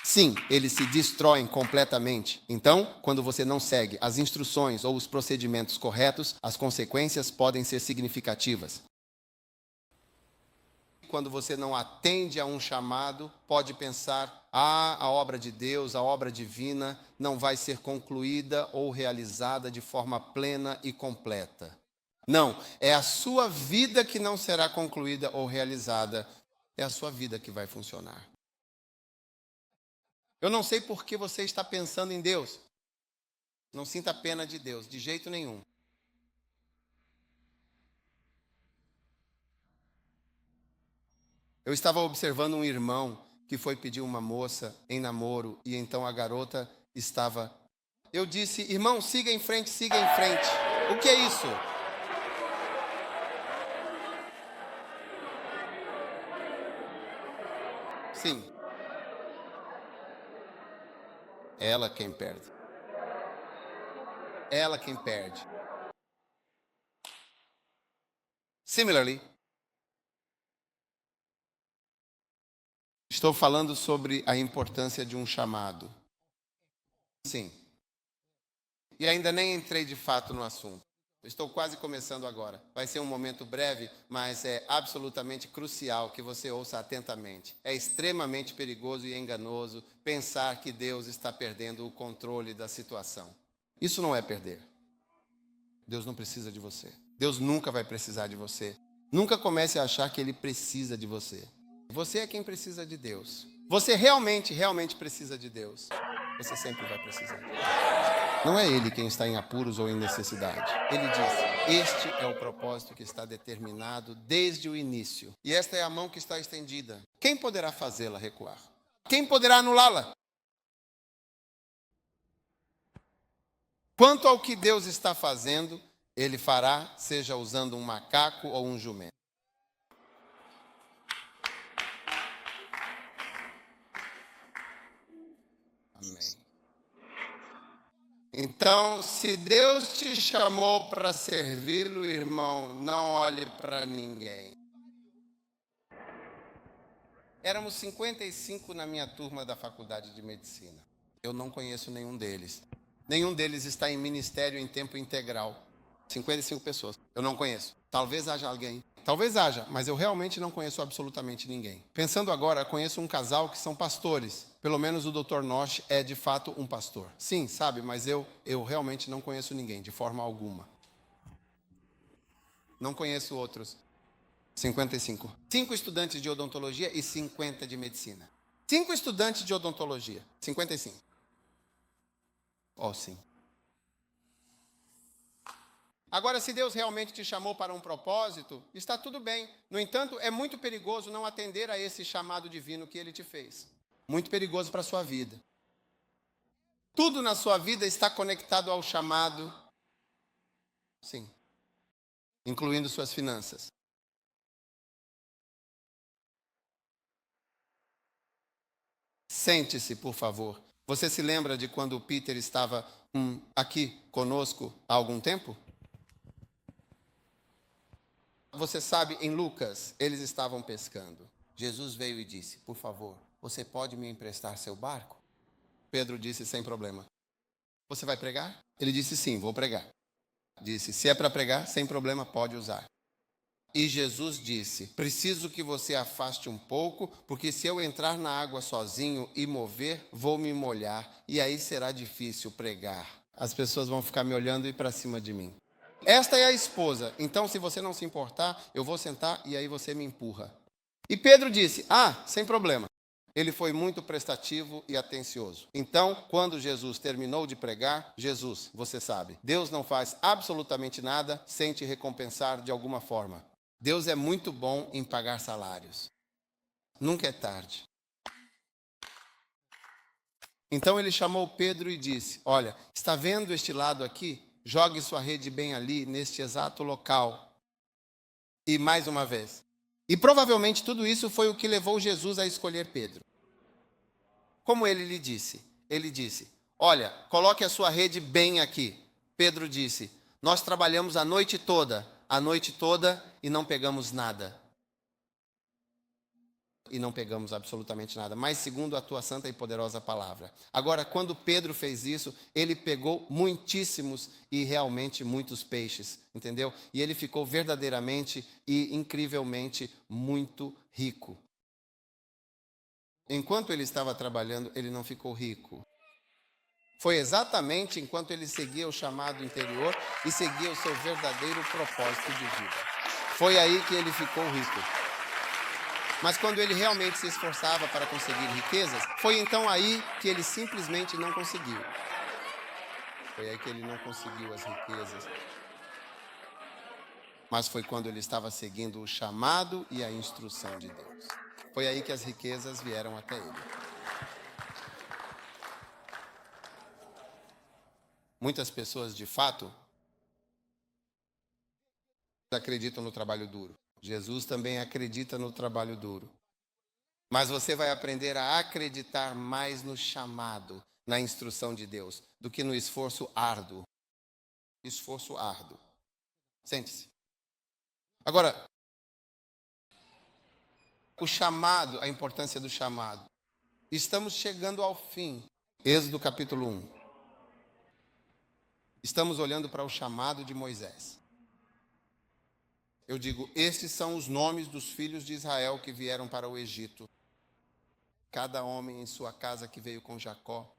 [SPEAKER 1] Sim, eles se destroem completamente. Então, quando você não segue as instruções ou os procedimentos corretos, as consequências podem ser significativas. Quando você não atende a um chamado, pode pensar, a obra de Deus, a obra divina, não vai ser concluída ou realizada de forma plena e completa. Não, é a sua vida que não será concluída ou realizada. É a sua vida que vai funcionar. Eu não sei por que você está pensando em Deus. Não sinta pena de Deus, de jeito nenhum. Eu estava observando um irmão que foi pedir uma moça em namoro e então a garota estava... Eu disse, irmão, siga em frente, siga em frente. O que é isso? Sim. Ela quem perde. Ela quem perde. Similarly, estou falando sobre a importância de um chamado. Sim. E ainda nem entrei de fato no assunto. Estou quase começando agora. Vai ser um momento breve, mas é absolutamente crucial que você ouça atentamente. É extremamente perigoso e enganoso pensar que Deus está perdendo o controle da situação. Isso não é perder. Deus não precisa de você. Deus nunca vai precisar de você. Nunca comece a achar que Ele precisa de você. Você é quem precisa de Deus. Você realmente precisa de Deus. Você sempre vai precisar de Deus. Não é Ele quem está em apuros ou em necessidade. Ele disse, este é o propósito que está determinado desde o início. E esta é a mão que está estendida. Quem poderá fazê-la recuar? Quem poderá anulá-la? Quanto ao que Deus está fazendo, Ele fará, seja usando um macaco ou um jumento. Amém. Então, se Deus te chamou para servi-lo, irmão, não olhe para ninguém. Éramos 55 na minha turma da faculdade de medicina. Eu não conheço nenhum deles. Nenhum deles está em ministério em tempo integral. 55 pessoas. Eu não conheço. Talvez haja alguém. Talvez haja, mas eu realmente não conheço absolutamente ninguém. Pensando agora, conheço um casal que são pastores. Pelo menos o Dr. Nosh é de fato um pastor. Sim, sabe, mas eu realmente não conheço ninguém, de forma alguma. Não conheço outros. 55. 5 estudantes de odontologia e 50 de medicina. 5 estudantes de odontologia. 55. Oh, sim. Agora, se Deus realmente te chamou para um propósito, está tudo bem. No entanto, é muito perigoso não atender a esse chamado divino que Ele te fez. Muito perigoso para a sua vida. Tudo na sua vida está conectado ao chamado. Sim. Incluindo suas finanças. Sente-se, por favor. Você se lembra de quando o Peter estava aqui conosco há algum tempo? Você sabe, em Lucas, eles estavam pescando. Jesus veio e disse, por favor, você pode me emprestar seu barco? Pedro disse, sem problema. Você vai pregar? Ele disse, sim, vou pregar. Disse, se é para pregar, sem problema, pode usar. E Jesus disse, preciso que você afaste um pouco, porque se eu entrar na água sozinho e mover, vou me molhar, e aí será difícil pregar. As pessoas vão ficar me olhando e ir para cima de mim. Esta é a esposa, então se você não se importar, eu vou sentar e aí você me empurra. E Pedro disse, sem problema. Ele foi muito prestativo e atencioso. Então, quando Jesus terminou de pregar, Jesus, você sabe, Deus não faz absolutamente nada sem te recompensar de alguma forma. Deus é muito bom em pagar salários. Nunca é tarde. Então ele chamou Pedro e disse, olha, está vendo este lado aqui? Jogue sua rede bem ali, neste exato local. E mais uma vez. E provavelmente tudo isso foi o que levou Jesus a escolher Pedro. Como ele lhe disse? Ele disse, olha, coloque a sua rede bem aqui. Pedro disse, nós trabalhamos a noite toda e não pegamos nada. E não pegamos absolutamente nada, mas segundo a tua santa e poderosa palavra. Agora, quando Pedro fez isso, ele pegou muitíssimos e realmente muitos peixes, entendeu? E ele ficou verdadeiramente e incrivelmente muito rico. Enquanto ele estava trabalhando, ele não ficou rico. Foi exatamente enquanto ele seguia o chamado interior e seguia o seu verdadeiro propósito de vida. Foi aí que ele ficou rico. Mas quando ele realmente se esforçava para conseguir riquezas, foi então aí que ele simplesmente não conseguiu. Foi aí que ele não conseguiu as riquezas. Mas foi quando ele estava seguindo o chamado e a instrução de Deus. Foi aí que as riquezas vieram até ele. Muitas pessoas, de fato, acreditam no trabalho duro. Jesus também acredita no trabalho duro. Mas você vai aprender a acreditar mais no chamado, na instrução de Deus, do que no esforço árduo. Esforço árduo. Sente-se. Agora, o chamado, a importância do chamado. Estamos chegando ao fim. Êxodo capítulo 1. Estamos olhando para o chamado de Moisés. Eu digo, estes são os nomes dos filhos de Israel que vieram para o Egito. Cada homem em sua casa que veio com Jacó.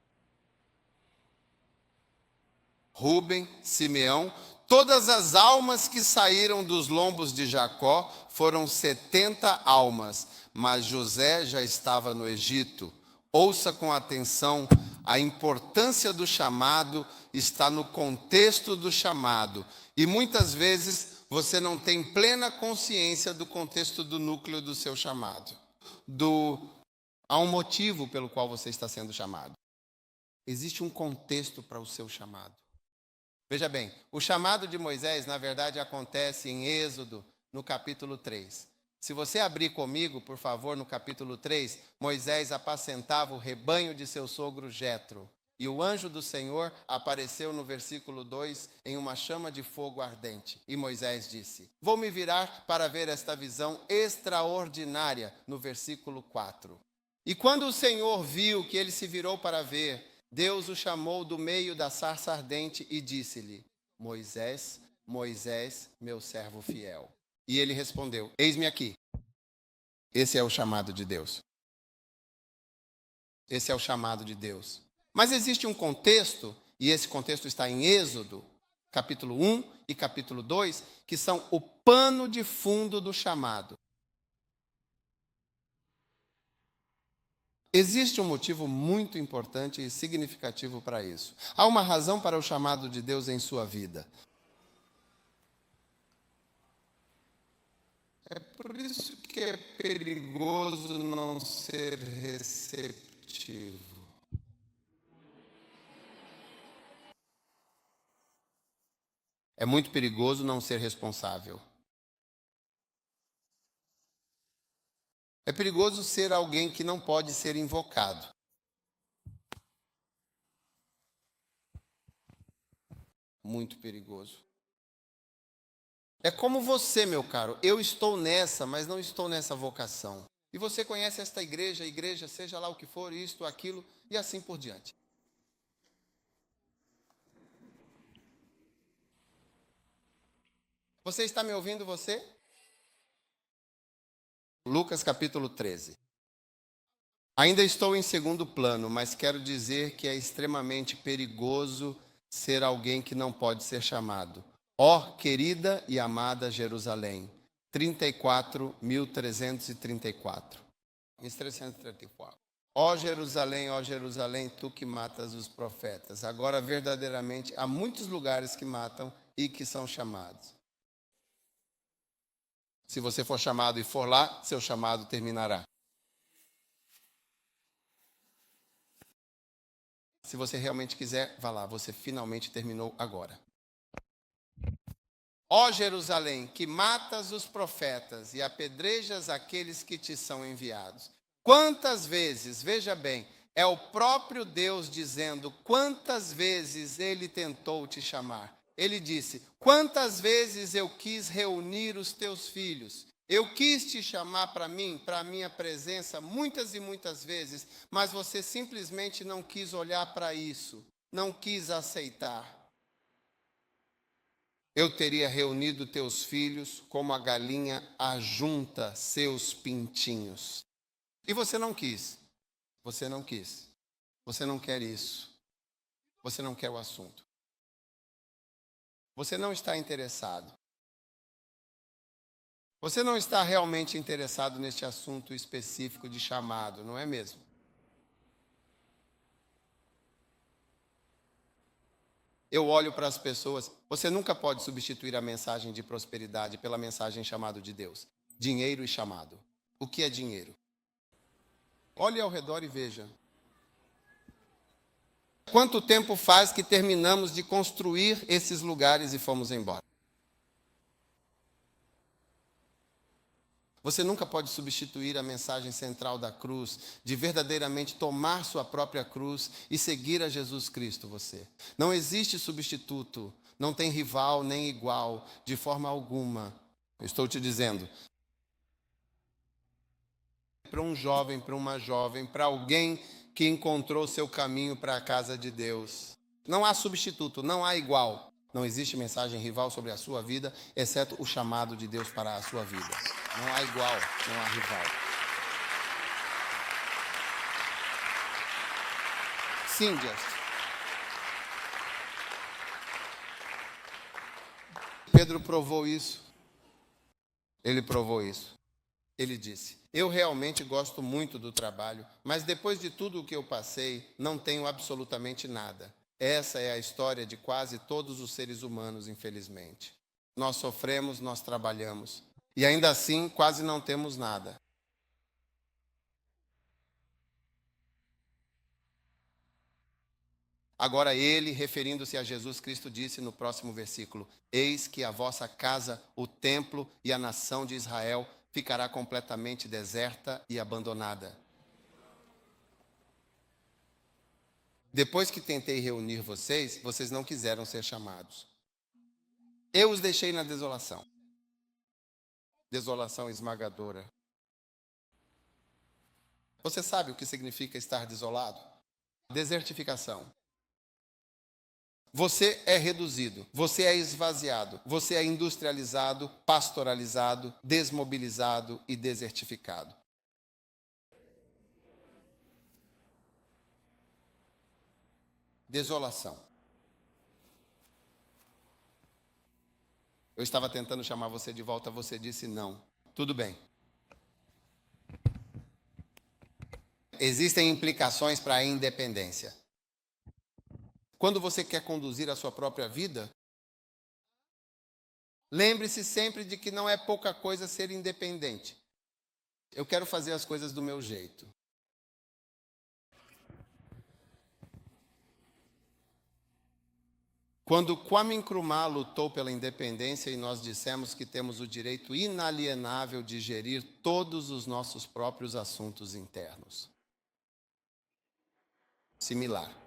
[SPEAKER 1] Rúben, Simeão, todas as almas que saíram dos lombos de Jacó foram 70 almas. mas José já estava no Egito. Ouça com atenção, a importância do chamado está no contexto do chamado. E muitas vezes você não tem plena consciência do contexto do núcleo do seu chamado. Há um motivo pelo qual você está sendo chamado. Existe um contexto para o seu chamado. Veja bem, o chamado de Moisés, na verdade, acontece em Êxodo, no capítulo 3. Se você abrir comigo, por favor, no capítulo 3, Moisés apacentava o rebanho de seu sogro Jetro. E o anjo do Senhor apareceu no versículo 2 em uma chama de fogo ardente. E Moisés disse: vou me virar para ver esta visão extraordinária, no versículo 4. E quando o Senhor viu que ele se virou para ver, Deus o chamou do meio da sarça ardente e disse-lhe: Moisés, Moisés, meu servo fiel. E ele respondeu: eis-me aqui. Esse é o chamado de Deus. Esse é o chamado de Deus. Mas existe um contexto, e esse contexto está em Êxodo, capítulo 1 e capítulo 2, que são o pano de fundo do chamado. Existe um motivo muito importante e significativo para isso. Há uma razão para o chamado de Deus em sua vida. É por isso que é perigoso não ser receptivo. É muito perigoso não ser responsável. É perigoso ser alguém que não pode ser invocado. Muito perigoso. É como você, meu caro. Eu estou nessa, mas não estou nessa vocação. E você conhece esta igreja, a igreja, seja lá o que for, isto, aquilo, e assim por diante. Você está me ouvindo, você? Lucas capítulo 13. Ainda estou em segundo plano, mas quero dizer que é extremamente perigoso ser alguém que não pode ser chamado. Ó querida e amada Jerusalém, 34.334. 1334. Ó Jerusalém, tu que matas os profetas. Agora, verdadeiramente, há muitos lugares que matam e que são chamados. Se você for chamado e for lá, seu chamado terminará. Se você realmente quiser, vá lá, você finalmente terminou agora. Ó Jerusalém, que matas os profetas e apedrejas aqueles que te são enviados. Quantas vezes, veja bem, é o próprio Deus dizendo quantas vezes ele tentou te chamar. Ele disse: quantas vezes eu quis reunir os teus filhos. Eu quis te chamar para mim, para a minha presença, muitas e muitas vezes, mas você simplesmente não quis olhar para isso, não quis aceitar. Eu teria reunido teus filhos como a galinha ajunta seus pintinhos. E você não quis. Você não quis. Você não quer isso. Você não quer o assunto. Você não está interessado. Você não está realmente interessado neste assunto específico de chamado, não é mesmo? Eu olho para as pessoas. Você nunca pode substituir a mensagem de prosperidade pela mensagem chamado de Deus. Dinheiro e chamado. O que é dinheiro? Olhe ao redor e veja. Quanto tempo faz que terminamos de construir esses lugares e fomos embora? Você nunca pode substituir a mensagem central da cruz, de verdadeiramente tomar sua própria cruz e seguir a Jesus Cristo, você. Não existe substituto, não tem rival nem igual, de forma alguma. Eu estou te dizendo. Para um jovem, para uma jovem, para alguém que encontrou seu caminho para a casa de Deus. Não há substituto, não há igual. Não existe mensagem rival sobre a sua vida, exceto o chamado de Deus para a sua vida. Não há igual, não há rival. Sim, Justin. Pedro provou isso. Ele provou isso. Ele disse: eu realmente gosto muito do trabalho, mas depois de tudo o que eu passei, não tenho absolutamente nada. Essa é a história de quase todos os seres humanos, infelizmente. Nós sofremos, nós trabalhamos, e ainda assim quase não temos nada. Agora ele, referindo-se a Jesus Cristo, disse no próximo versículo: eis que a vossa casa, o templo e a nação de Israel ficará completamente deserta e abandonada. Depois que tentei reunir vocês, vocês não quiseram ser chamados. Eu os deixei na desolação. Desolação esmagadora. Você sabe o que significa estar desolado? Desertificação. Você é reduzido, você é esvaziado, você é industrializado, pastoralizado, desmobilizado e desertificado. Desolação. Eu estava tentando chamar você de volta, você disse não. Tudo bem. Existem implicações para a independência. Quando você quer conduzir a sua própria vida, lembre-se sempre de que não é pouca coisa ser independente. Eu quero fazer as coisas do meu jeito. Quando Kwame Nkrumah lutou pela independência e nós dissemos que temos o direito inalienável de gerir todos os nossos próprios assuntos internos. Similar.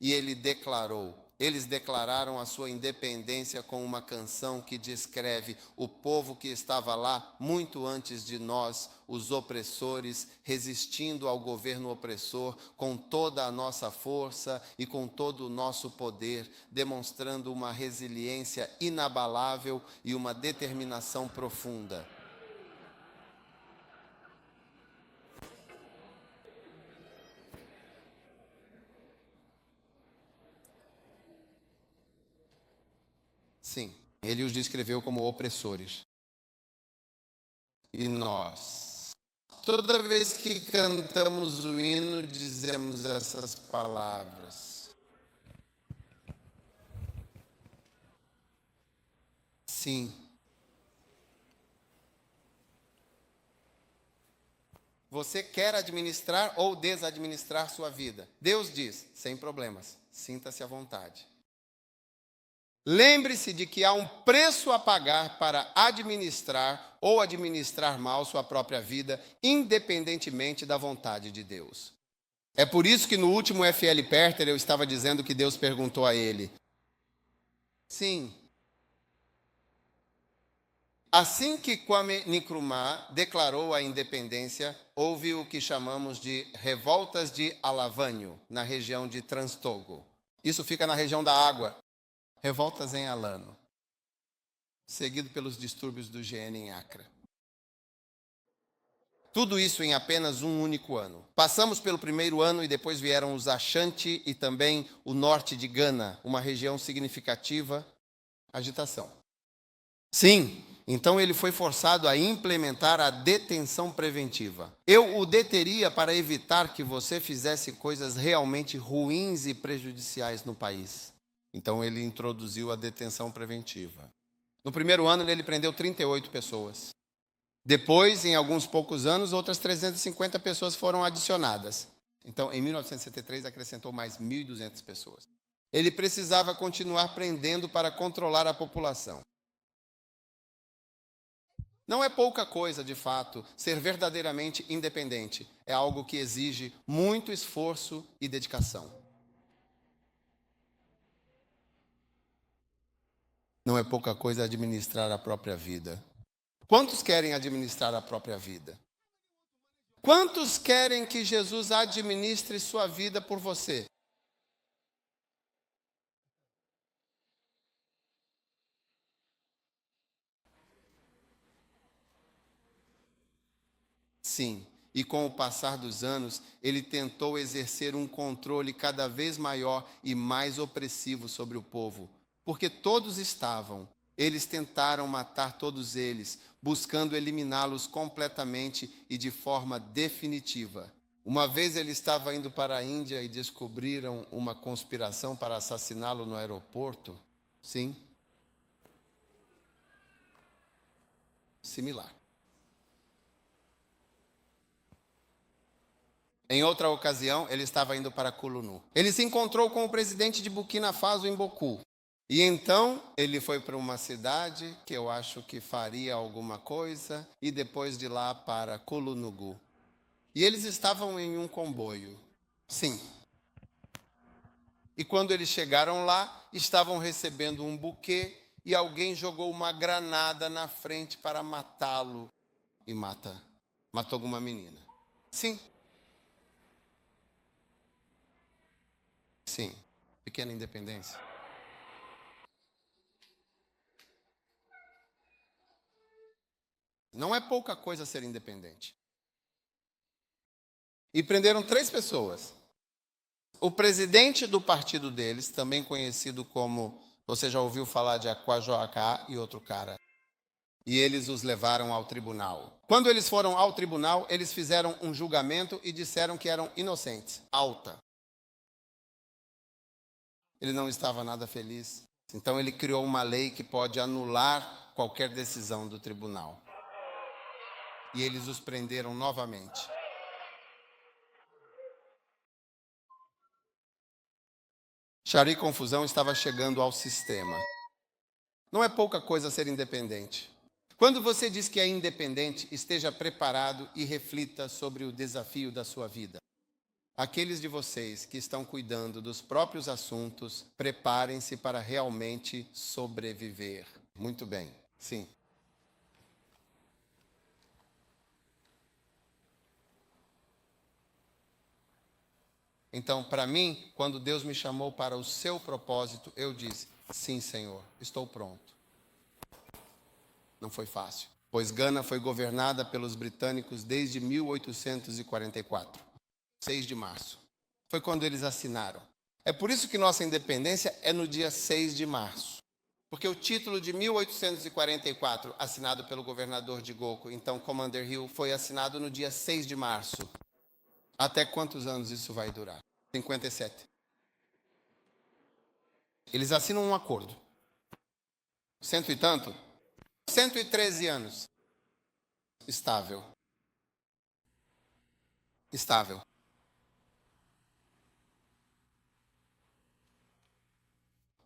[SPEAKER 1] E eles declararam a sua independência com uma canção que descreve o povo que estava lá muito antes de nós, os opressores, resistindo ao governo opressor com toda a nossa força e com todo o nosso poder, demonstrando uma resiliência inabalável e uma determinação profunda. Sim, ele os descreveu como opressores. E nós, toda vez que cantamos o hino, dizemos essas palavras. Sim. Você quer administrar ou desadministrar sua vida? Deus diz, sem problemas, sinta-se à vontade. Lembre-se de que há um preço a pagar para administrar ou administrar mal sua própria vida, independentemente da vontade de Deus. É por isso que no último F.L. Perter eu estava dizendo que Deus perguntou a ele. Sim. Assim que Kwame Nkrumah declarou a independência, houve o que chamamos de revoltas de Alavanho, na região de Transtogo. Isso fica na região da água. Revoltas em Alano, seguido pelos distúrbios do GN em Accra. Tudo isso em apenas um único ano. Passamos pelo primeiro ano e depois vieram os Ashanti e também o norte de Gana, uma região significativa, agitação. Sim, então ele foi forçado a implementar a detenção preventiva. Eu o deteria para evitar que você fizesse coisas realmente ruins e prejudiciais no país. Então ele introduziu a detenção preventiva. No primeiro ano ele prendeu 38 pessoas. Depois, em alguns poucos anos, outras 350 pessoas foram adicionadas. Então, em 1973, acrescentou mais 1.200 pessoas. Ele precisava continuar prendendo para controlar a população. Não é pouca coisa, de fato, ser verdadeiramente independente. É algo que exige muito esforço e dedicação. Não é pouca coisa administrar a própria vida. Quantos querem administrar a própria vida? Quantos querem que Jesus administre sua vida por você? Sim, e com o passar dos anos, ele tentou exercer um controle cada vez maior e mais opressivo sobre o povo, porque todos estavam, Eles tentaram matar todos eles, buscando eliminá-los completamente e de forma definitiva. Uma vez ele estava indo para a Índia e descobriram uma conspiração para assassiná-lo no aeroporto. Sim. Similar. Em outra ocasião, ele estava indo para Cotonou. Ele se encontrou com o presidente de Burkina Faso em Boku. E então ele foi para uma cidade que eu acho que faria alguma coisa e depois de lá para Cotonou. E eles estavam em um comboio. Sim. E quando eles chegaram lá, estavam recebendo um buquê e alguém jogou uma granada na frente para matá-lo. E matou alguma menina. Sim. Sim. Pequena independência. Não é pouca coisa ser independente. E prenderam 3 pessoas. O presidente do partido deles, também conhecido como, você já ouviu falar de Aquajoacá, e outro cara. E eles os levaram ao tribunal. Quando eles foram ao tribunal, eles fizeram um julgamento e disseram que eram inocentes. Alta. Ele não estava nada feliz. Então ele criou uma lei que pode anular qualquer decisão do tribunal. E eles os prenderam novamente. Chari e confusão estava chegando ao sistema. Não é pouca coisa ser independente. Quando você diz que é independente, esteja preparado e reflita sobre o desafio da sua vida. Aqueles de vocês que estão cuidando dos próprios assuntos, preparem-se para realmente sobreviver. Muito bem, sim. Então, para mim, quando Deus me chamou para o seu propósito, eu disse: sim, Senhor, estou pronto. Não foi fácil, pois Gana foi governada pelos britânicos desde 1844, 6 de março. Foi quando eles assinaram. É por isso que nossa independência é no dia 6 de março. Porque o título de 1844, assinado pelo governador de Goko, então Commander Hill, foi assinado no dia 6 de março. Até quantos anos isso vai durar? 57. Eles assinam um acordo. Cento e tanto? 113 anos. Estável. Estável.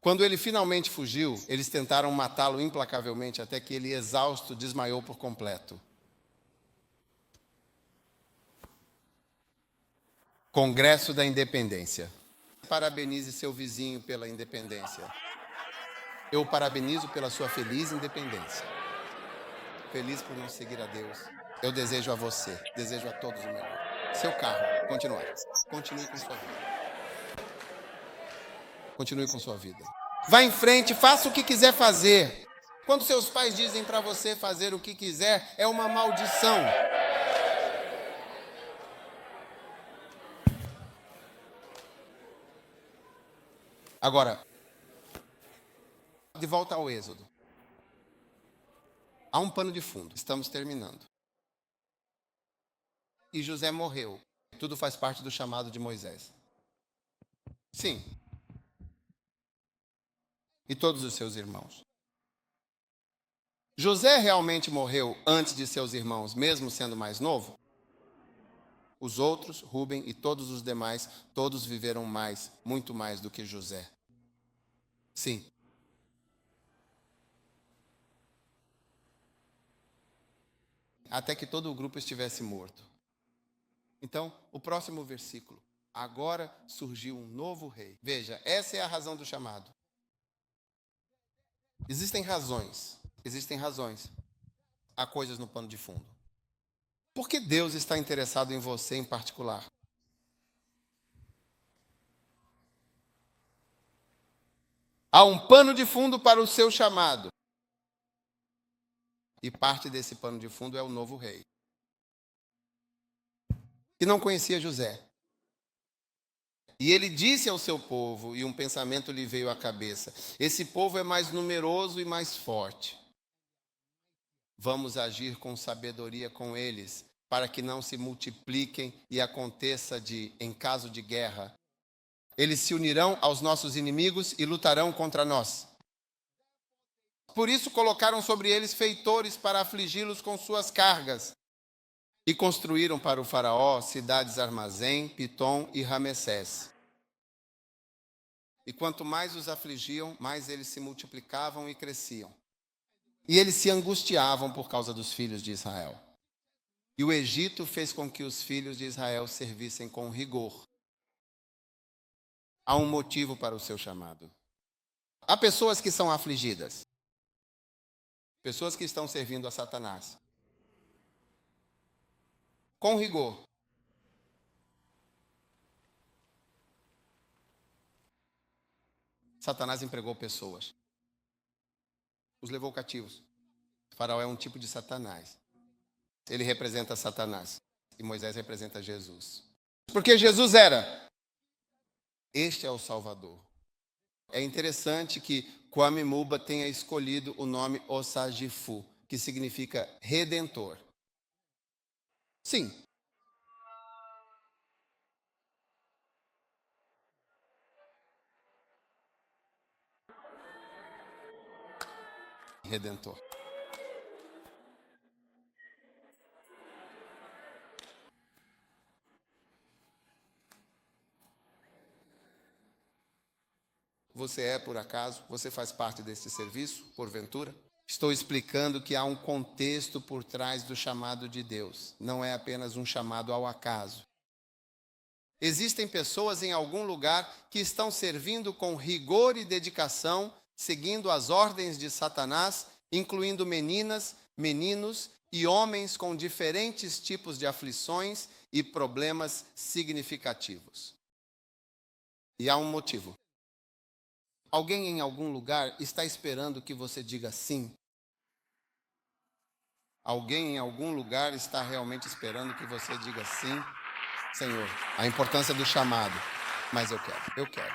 [SPEAKER 1] Quando ele finalmente fugiu, eles tentaram matá-lo implacavelmente até que ele, exausto, desmaiou por completo. Congresso da Independência. Parabenize seu vizinho pela independência. Eu o parabenizo pela sua feliz independência. Feliz por não seguir a Deus. Eu desejo a você, desejo a todos o melhor. Seu carro, continue. Continue com sua vida. Continue com sua vida. Vá em frente, faça o que quiser fazer. Quando seus pais dizem para você fazer o que quiser, é uma maldição. Agora, de volta ao Êxodo. Há um pano de fundo, estamos terminando. E José morreu. Tudo faz parte do chamado de Moisés. Sim. E todos os seus irmãos. José realmente morreu antes de seus irmãos, mesmo sendo mais novo? Os outros, Rubem e todos os demais, todos viveram mais, muito mais do que José. Sim. Até que todo o grupo estivesse morto. Então, o próximo versículo. Agora surgiu um novo rei. Veja, essa é a razão do chamado. Existem razões. Há coisas no pano de fundo. Por que Deus está interessado em você em particular? Há um pano de fundo para o seu chamado. E parte desse pano de fundo é o novo rei. Que não conhecia José. E ele disse ao seu povo, e um pensamento lhe veio à cabeça: esse povo é mais numeroso e mais forte. Vamos agir com sabedoria com eles, para que não se multipliquem e aconteça em caso de guerra, eles se unirão aos nossos inimigos e lutarão contra nós. Por isso colocaram sobre eles feitores para afligi-los com suas cargas. E construíram para o faraó cidades armazém, Pitom e Ramessés. E quanto mais os afligiam, mais eles se multiplicavam e cresciam. E eles se angustiavam por causa dos filhos de Israel. E o Egito fez com que os filhos de Israel servissem com rigor. Há um motivo para o seu chamado. Há pessoas que são afligidas. Pessoas que estão servindo a Satanás. Com rigor. Satanás empregou pessoas. Os levou cativos. O faraó é um tipo de Satanás. Ele representa Satanás. E Moisés representa Jesus. Porque Jesus era. Este é o Salvador. É interessante que Kwame Muba tenha escolhido o nome Osagifu, que significa redentor. Sim. Redentor. Você é, por acaso? Você faz parte desse serviço, porventura? Estou explicando que há um contexto por trás do chamado de Deus. Não é apenas um chamado ao acaso. Existem pessoas em algum lugar que estão servindo com rigor e dedicação, seguindo as ordens de Satanás, incluindo meninas, meninos e homens com diferentes tipos de aflições e problemas significativos. E há um motivo. Alguém em algum lugar está esperando que você diga sim? Alguém em algum lugar está realmente esperando que você diga sim? Senhor, a importância do chamado. Mas eu quero.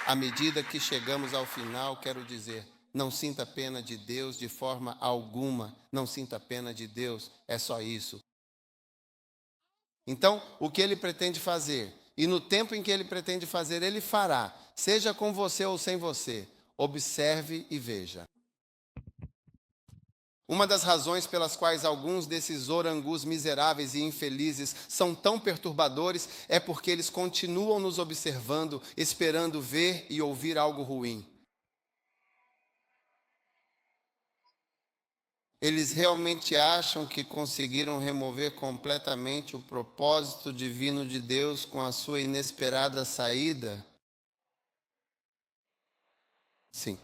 [SPEAKER 1] À medida que chegamos ao final, quero dizer, não sinta pena de Deus de forma alguma. Não sinta pena de Deus, é só isso. Então, o que ele pretende fazer? E no tempo em que ele pretende fazer, ele fará. Seja com você ou sem você. Observe e veja. Uma das razões pelas quais alguns desses orangus miseráveis e infelizes são tão perturbadores é porque eles continuam nos observando, esperando ver e ouvir algo ruim. Eles realmente acham que conseguiram remover completamente o propósito divino de Deus com a sua inesperada saída? Sim.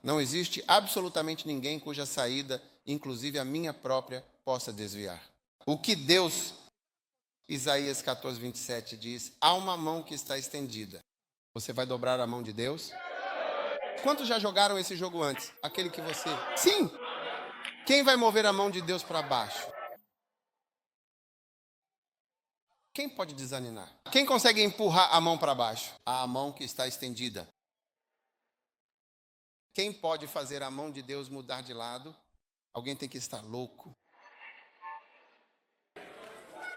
[SPEAKER 1] Não existe absolutamente ninguém cuja saída, inclusive a minha própria, possa desviar. O que Deus, Isaías 14, 27 diz, há uma mão que está estendida. Você vai dobrar a mão de Deus? Quantos já jogaram esse jogo antes? Aquele que você... Sim! Quem vai mover a mão de Deus para baixo? Quem pode desanimar? Quem consegue empurrar a mão para baixo? A mão que está estendida. Quem pode fazer a mão de Deus mudar de lado? Alguém tem que estar louco.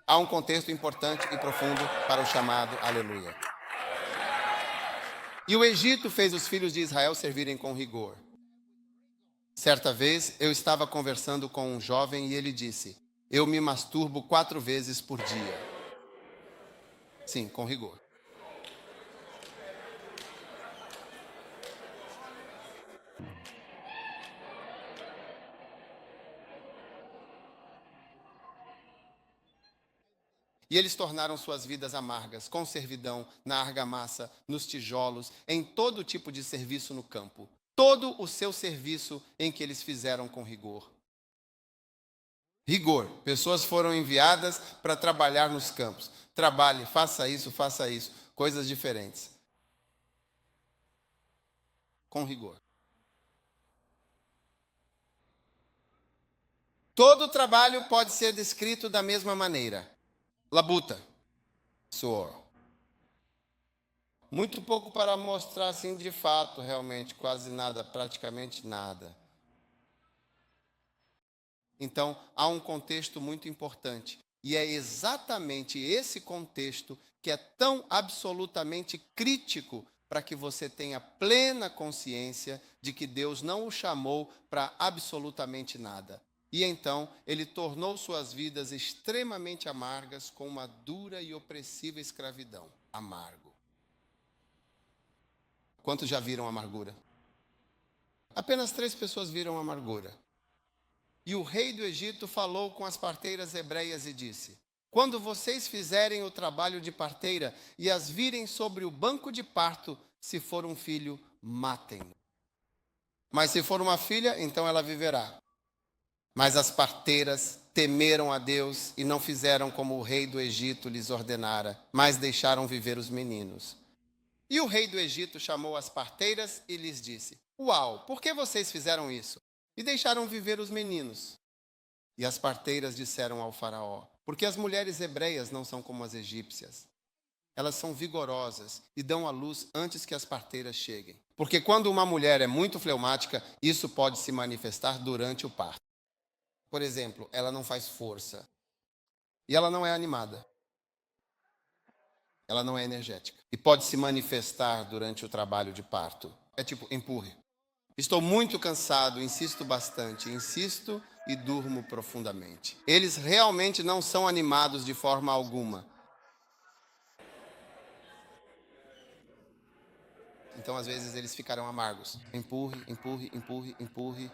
[SPEAKER 1] Há um contexto importante e profundo para o chamado aleluia. E o Egito fez os filhos de Israel servirem com rigor. Certa vez eu estava conversando com um jovem e ele disse: eu me masturbo 4 vezes por dia. Sim, com rigor. E eles tornaram suas vidas amargas, com servidão, na argamassa, nos tijolos, em todo tipo de serviço no campo. Todo o seu serviço em que eles fizeram com rigor. Rigor. Pessoas foram enviadas para trabalhar nos campos. Trabalhe, faça isso. Coisas diferentes. Com rigor. Todo trabalho pode ser descrito da mesma maneira. Labuta. suor. Muito pouco para mostrar assim de fato, realmente, quase nada, praticamente nada. Então, há um contexto muito importante. E é exatamente esse contexto que é tão absolutamente crítico para que você tenha plena consciência de que Deus não o chamou para absolutamente nada. E então, ele tornou suas vidas extremamente amargas com uma dura e opressiva escravidão. Amargo. Quantos já viram amargura? Apenas 3 pessoas viram amargura. E o rei do Egito falou com as parteiras hebreias e disse: quando vocês fizerem o trabalho de parteira e as virem sobre o banco de parto, se for um filho, matem-no. Mas se for uma filha, então ela viverá. Mas as parteiras temeram a Deus e não fizeram como o rei do Egito lhes ordenara, mas deixaram viver os meninos. E o rei do Egito chamou as parteiras e lhes disse: uau, por que vocês fizeram isso? E deixaram viver os meninos. E as parteiras disseram ao faraó: porque as mulheres hebreias não são como as egípcias. Elas são vigorosas e dão à luz antes que as parteiras cheguem. Porque quando uma mulher é muito fleumática, isso pode se manifestar durante o parto. Por exemplo, ela não faz força. E ela não é animada. Ela não é energética. E pode se manifestar durante o trabalho de parto. É tipo, empurre. Estou muito cansado, insisto bastante, insisto e durmo profundamente. Eles realmente não são animados de forma alguma. Então, às vezes, eles ficarão amargos. Empurre, empurre, empurre, empurre.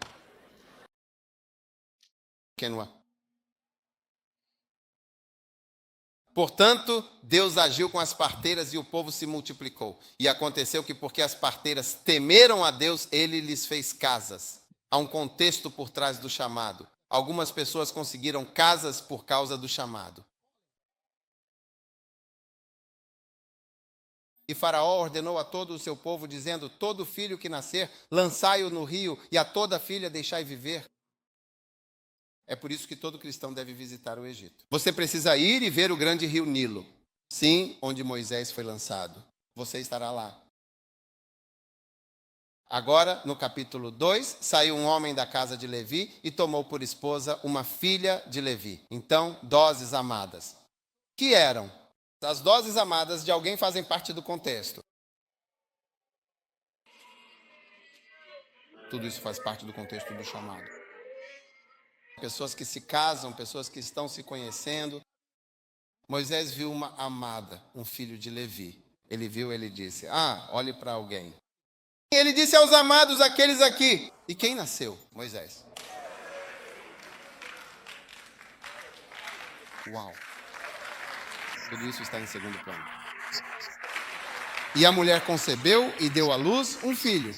[SPEAKER 1] Quenua. Portanto, Deus agiu com as parteiras e o povo se multiplicou. E aconteceu que, porque as parteiras temeram a Deus, ele lhes fez casas. Há um contexto por trás do chamado. Algumas pessoas conseguiram casas por causa do chamado. E Faraó ordenou a todo o seu povo, dizendo: todo filho que nascer, lançai-o no rio, e a toda filha deixai viver. É por isso que todo cristão deve visitar o Egito. Você precisa ir e ver o grande rio Nilo. Sim, onde Moisés foi lançado. Você estará lá. Agora, no capítulo 2, saiu um homem da casa de Levi e tomou por esposa uma filha de Levi. Então, doses amadas. Que eram? As doses amadas de alguém fazem parte do contexto. Tudo isso faz parte do contexto do chamado. Pessoas que se casam, pessoas que estão se conhecendo. Moisés viu uma amada, um filho de Levi. Ele viu, ele disse: olhe para alguém. Ele disse aos amados, aqueles aqui. E quem nasceu? Moisés. Uau. Tudo isso está em segundo plano. E a mulher concebeu e deu à luz um filho.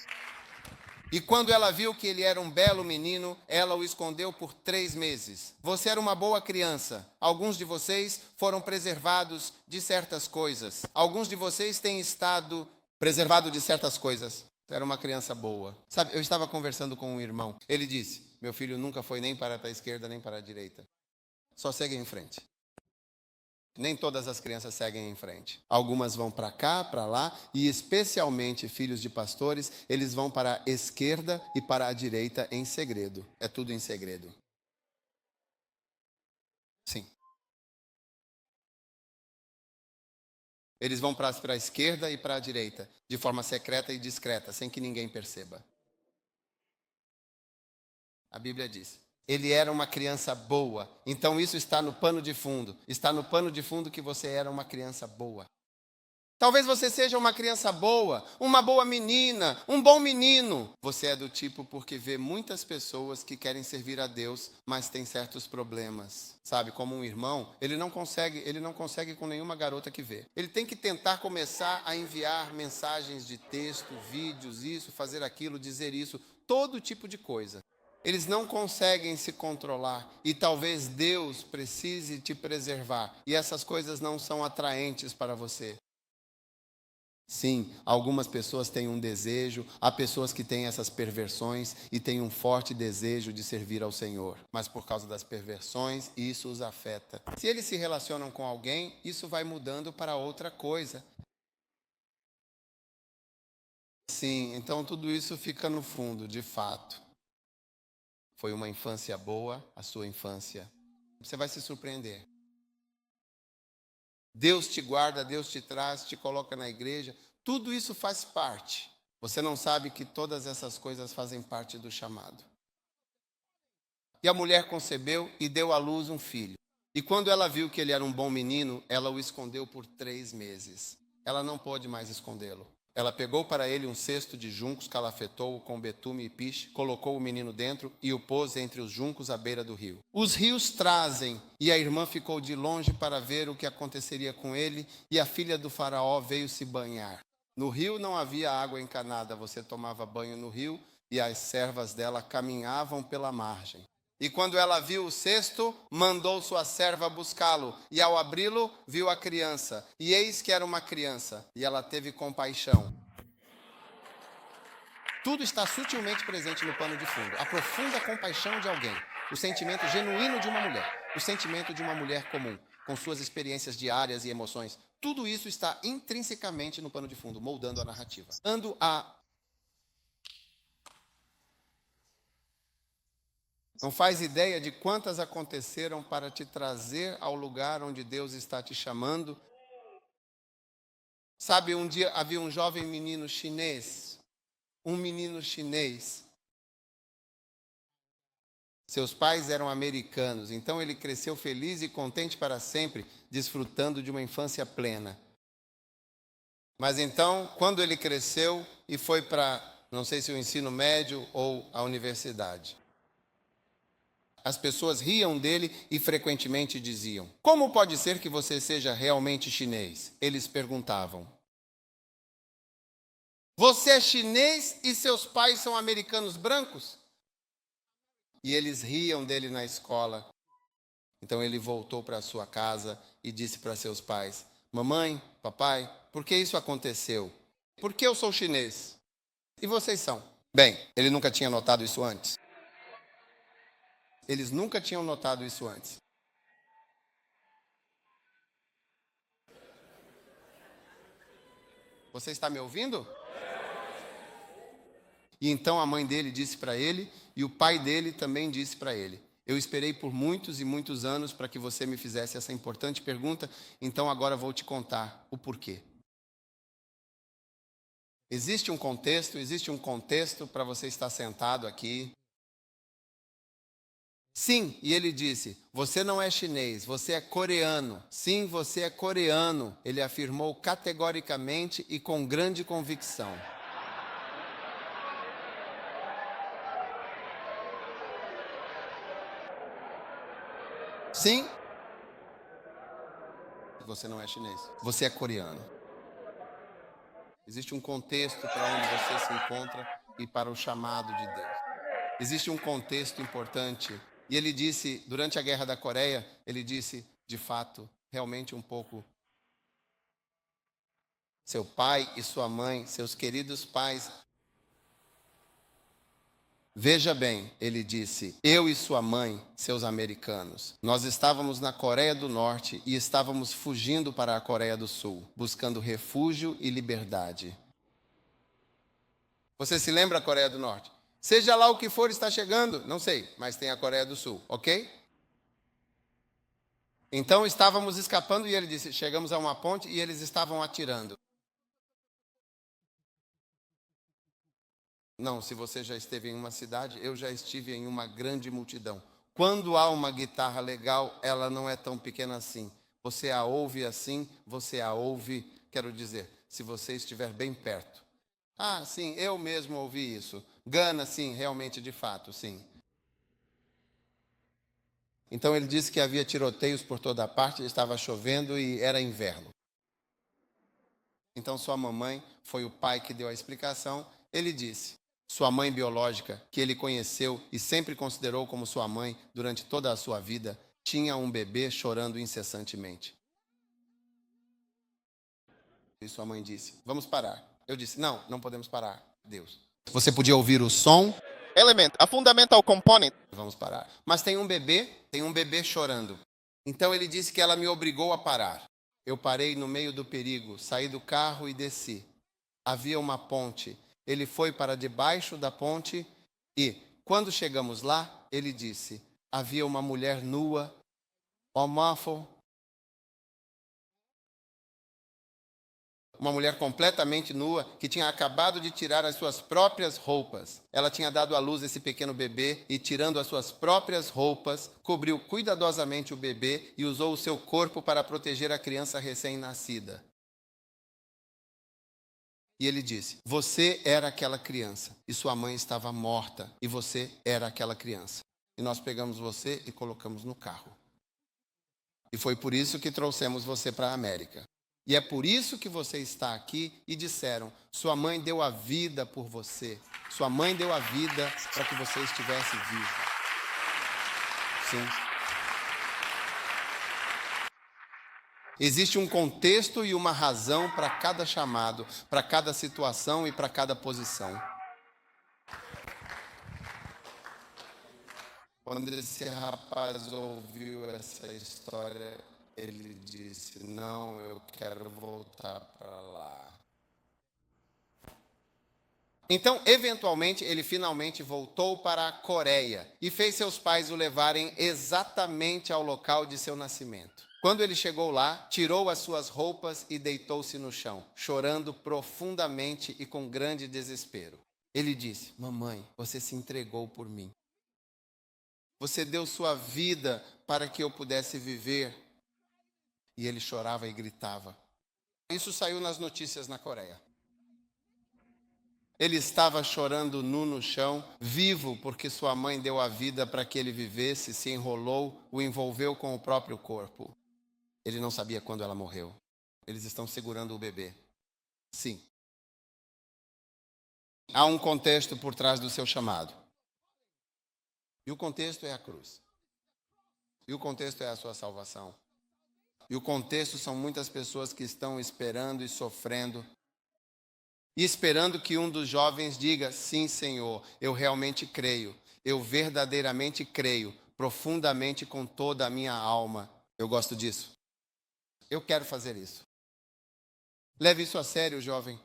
[SPEAKER 1] E quando ela viu que ele era um belo menino, ela o escondeu por 3 meses. Você era uma boa criança. Alguns de vocês foram preservados de certas coisas. Alguns de vocês têm estado preservados de certas coisas. Era uma criança boa. Sabe, eu estava conversando com um irmão. Ele disse: meu filho nunca foi nem para a esquerda nem para a direita. Só segue em frente. Nem todas as crianças seguem em frente. Algumas vão para cá, para lá, e especialmente filhos de pastores, eles vão para a esquerda e para a direita em segredo. É tudo em segredo. Sim. Eles vão para a esquerda e para a direita, de forma secreta e discreta, sem que ninguém perceba. A Bíblia diz: ele era uma criança boa. Então isso está no pano de fundo. Está no pano de fundo que você era uma criança boa. Talvez você seja uma criança boa, uma boa menina, um bom menino. Você é do tipo porque vê muitas pessoas que querem servir a Deus, mas tem certos problemas. Sabe, como um irmão, ele não consegue com nenhuma garota que vê. Ele tem que tentar começar a enviar mensagens de texto, vídeos, isso, fazer aquilo, dizer isso, todo tipo de coisa. Eles não conseguem se controlar e talvez Deus precise te preservar. E essas coisas não são atraentes para você. Sim, algumas pessoas têm um desejo, há pessoas que têm essas perversões e têm um forte desejo de servir ao Senhor, mas por causa das perversões, isso os afeta. Se eles se relacionam com alguém, isso vai mudando para outra coisa. Sim, então tudo isso fica no fundo, de fato. Foi uma infância boa, a sua infância. Você vai se surpreender. Deus te guarda, Deus te traz, te coloca na igreja. Tudo isso faz parte. Você não sabe que todas essas coisas fazem parte do chamado. E a mulher concebeu e deu à luz um filho. E quando ela viu que ele era um bom menino, ela o escondeu por 3 meses. Ela não pôde mais escondê-lo. Ela pegou para ele um cesto de juncos, calafetou-o com betume e piche, colocou o menino dentro e o pôs entre os juncos à beira do rio. Os rios trazem, e a irmã ficou de longe para ver o que aconteceria com ele, e a filha do faraó veio se banhar. No rio não havia água encanada, você tomava banho no rio, e as servas dela caminhavam pela margem. E quando ela viu o cesto, mandou sua serva buscá-lo. E ao abri-lo, viu a criança. E eis que era uma criança. E ela teve compaixão. Tudo está sutilmente presente no pano de fundo. A profunda compaixão de alguém. O sentimento genuíno de uma mulher. O sentimento de uma mulher comum, com suas experiências diárias e emoções. Tudo isso está intrinsecamente no pano de fundo, moldando a narrativa. Não faz ideia de quantas aconteceram para te trazer ao lugar onde Deus está te chamando. Sabe, um dia havia um jovem menino chinês. Seus pais eram americanos, então ele cresceu feliz e contente para sempre, desfrutando de uma infância plena. Mas então, quando ele cresceu e foi para, não sei se o ensino médio ou a universidade, as pessoas riam dele e frequentemente diziam: "Como pode ser que você seja realmente chinês?" Eles perguntavam. "Você é chinês e seus pais são americanos brancos?" E eles riam dele na escola. Então ele voltou para sua casa e disse para seus pais: "Mamãe, papai, por que isso aconteceu? Por que eu sou chinês? E vocês são?" Bem, ele nunca tinha notado isso antes. Eles nunca tinham notado isso antes. Você está me ouvindo? E então a mãe dele disse para ele, e o pai dele também disse para ele: "Eu esperei por muitos e muitos anos para que você me fizesse essa importante pergunta, então agora vou te contar o porquê." Existe um contexto para você estar sentado aqui. Sim, e ele disse: "Você não é chinês, você é coreano." "Sim, você é coreano", ele afirmou categoricamente e com grande convicção. Sim, você não é chinês, você é coreano. Existe um contexto para onde você se encontra e para o chamado de Deus. Existe um contexto importante. E ele disse, durante a Guerra da Coreia, ele disse, de fato, realmente um pouco: seu pai e sua mãe, seus queridos pais. Veja bem, ele disse: "Eu e sua mãe, seus americanos, nós estávamos na Coreia do Norte e estávamos fugindo para a Coreia do Sul, buscando refúgio e liberdade." Você se lembra da Coreia do Norte? Seja lá o que for, está chegando, não sei, mas tem a Coreia do Sul, ok? Então estávamos escapando e ele disse: chegamos a uma ponte e eles estavam atirando. Não, se você já esteve em uma cidade, eu já estive em uma grande multidão. Quando há uma guitarra legal, ela não é tão pequena assim. Você a ouve assim, você a ouve, quero dizer, se você estiver bem perto. Ah, sim, eu mesmo ouvi isso. Gana, sim, realmente, de fato, sim. Então ele disse que havia tiroteios por toda parte, estava chovendo e era inverno. Então sua mamãe, foi o pai que deu a explicação. Ele disse: sua mãe biológica, que ele conheceu e sempre considerou como sua mãe durante toda a sua vida, tinha um bebê chorando incessantemente. E sua mãe disse, vamos parar. Eu disse, não, não podemos parar, Deus. Você podia ouvir o som?
[SPEAKER 2] Element, a fundamental component.
[SPEAKER 1] Vamos parar. Mas tem um bebê chorando. Então ele disse que ela me obrigou a parar. Eu parei no meio do perigo, saí do carro e desci. Havia uma ponte. Ele foi para debaixo da ponte e, quando chegamos lá, ele disse, havia uma mulher nua, uma mulher completamente nua, que tinha acabado de tirar as suas próprias roupas. Ela tinha dado à luz esse pequeno bebê e, tirando as suas próprias roupas, cobriu cuidadosamente o bebê e usou o seu corpo para proteger a criança recém-nascida. E ele disse, você era aquela criança e sua mãe estava morta e você era aquela criança. E nós pegamos você e colocamos no carro. E foi por isso que trouxemos você para a América. E é por isso que você está aqui e disseram, sua mãe deu a vida por você. Sua mãe deu a vida para que você estivesse vivo. Sim. Existe um contexto e uma razão para cada chamado, para cada situação e para cada posição. Quando esse rapaz ouviu essa história, ele disse, não, eu quero voltar para lá. Então, eventualmente, ele finalmente voltou para a Coreia e fez seus pais o levarem exatamente ao local de seu nascimento. Quando ele chegou lá, tirou as suas roupas e deitou-se no chão, chorando profundamente e com grande desespero. Ele disse, mamãe, você se entregou por mim. Você deu sua vida para que eu pudesse viver. E ele chorava e gritava. Isso saiu nas notícias na Coreia. Ele estava chorando nu no chão, vivo, porque sua mãe deu a vida para que ele vivesse, se enrolou, o envolveu com o próprio corpo. Ele não sabia quando ela morreu. Eles estão segurando o bebê. Sim. Há um contexto por trás do seu chamado. E o contexto é a cruz. E o contexto é a sua salvação. E o contexto são muitas pessoas que estão esperando e sofrendo. E esperando que um dos jovens diga, sim, Senhor, eu realmente creio. Eu verdadeiramente creio, profundamente com toda a minha alma. Eu gosto disso. Eu quero fazer isso. Leve isso a sério, jovem.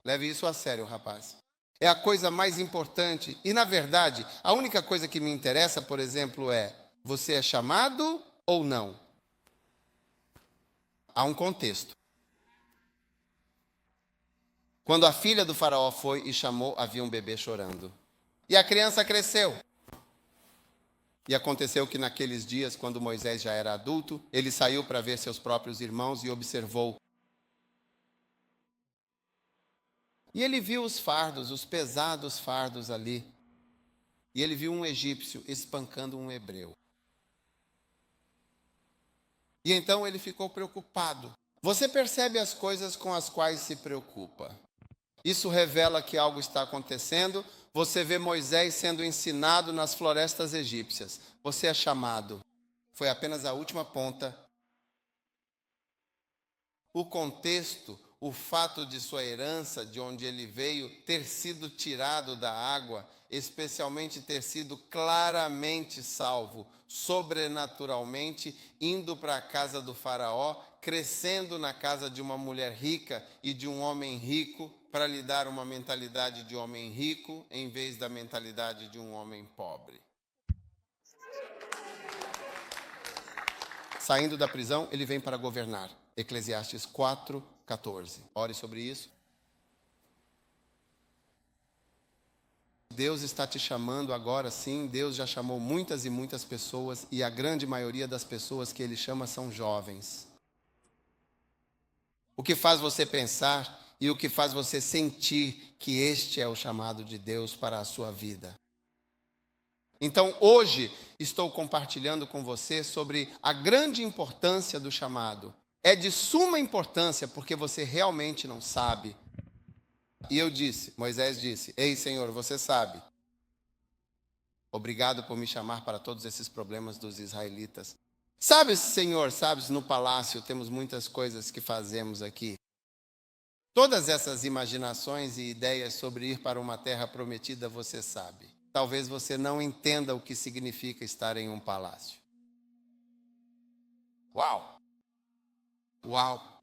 [SPEAKER 1] Leve isso a sério, rapaz. É a coisa mais importante. E, na verdade, a única coisa que me interessa, por exemplo, é, você é chamado ou não? Há um contexto. Quando a filha do faraó foi e chamou, havia um bebê chorando. E a criança cresceu. E aconteceu que naqueles dias, quando Moisés já era adulto, ele saiu para ver seus próprios irmãos e observou. E ele viu os fardos, os pesados fardos ali. E ele viu um egípcio espancando um hebreu. E então ele ficou preocupado. Você percebe as coisas com as quais se preocupa. Isso revela que algo está acontecendo. Você vê Moisés sendo ensinado nas florestas egípcias. Você é chamado. Foi apenas a última ponta. O contexto, o fato de sua herança, de onde ele veio, ter sido tirado da água, especialmente ter sido claramente salvo, sobrenaturalmente, indo para a casa do faraó, crescendo na casa de uma mulher rica e de um homem rico, para lhe dar uma mentalidade de homem rico, em vez da mentalidade de um homem pobre. Saindo da prisão, ele vem para governar. Eclesiastes 4:14. Ore sobre isso. Deus está te chamando agora, sim. Deus já chamou muitas e muitas pessoas, e a grande maioria das pessoas que Ele chama são jovens. O que faz você pensar e o que faz você sentir que este é o chamado de Deus para a sua vida. Então, hoje, estou compartilhando com você sobre a grande importância do chamado. É de suma importância porque você realmente não sabe. E eu disse, Moisés disse, ei, Senhor, você sabe. Obrigado por me chamar para todos esses problemas dos israelitas. Sabes, Senhor, sabes, no palácio temos muitas coisas que fazemos aqui. Todas essas imaginações e ideias sobre ir para uma terra prometida você sabe. Talvez você não entenda o que significa estar em um palácio. Uau! Uau!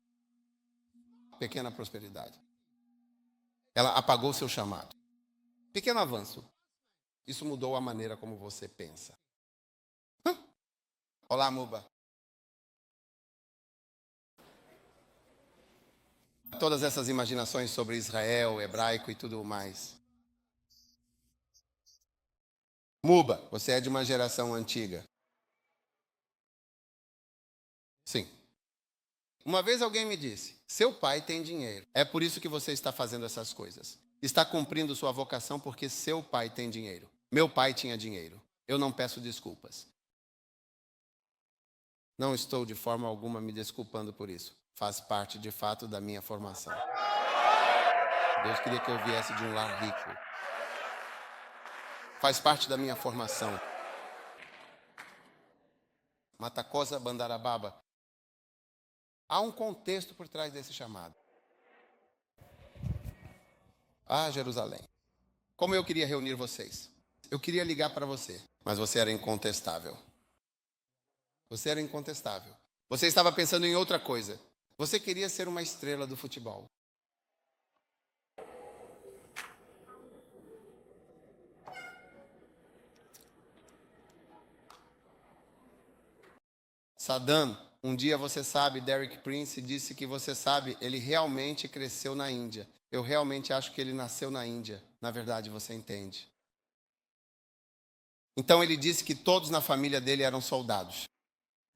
[SPEAKER 1] Pequena prosperidade. Ela apagou seu chamado. Pequeno avanço. Isso mudou a maneira como você pensa. Olá, Muba. Todas essas imaginações sobre Israel, hebraico e tudo mais. Muba, você é de uma geração antiga. Sim. Uma vez alguém me disse, seu pai tem dinheiro. É por isso que você está fazendo essas coisas. Está cumprindo sua vocação porque seu pai tem dinheiro. Meu pai tinha dinheiro. Eu não peço desculpas. Não estou de forma alguma me desculpando por isso. Faz parte, de fato, da minha formação. Deus queria que eu viesse de um lar rico. Faz parte da minha formação. Matacosa Bandarababa. Há um contexto por trás desse chamado. Ah, Jerusalém. Como eu queria reunir vocês. Eu queria ligar para você, mas você era incontestável. Você era incontestável. Você estava pensando em outra coisa. Você queria ser uma estrela do futebol. Saddam, um dia você sabe, Derek Prince disse que você sabe, ele realmente cresceu na Índia. Eu realmente acho que ele nasceu na Índia. Na verdade, você entende. Então ele disse que todos na família dele eram soldados.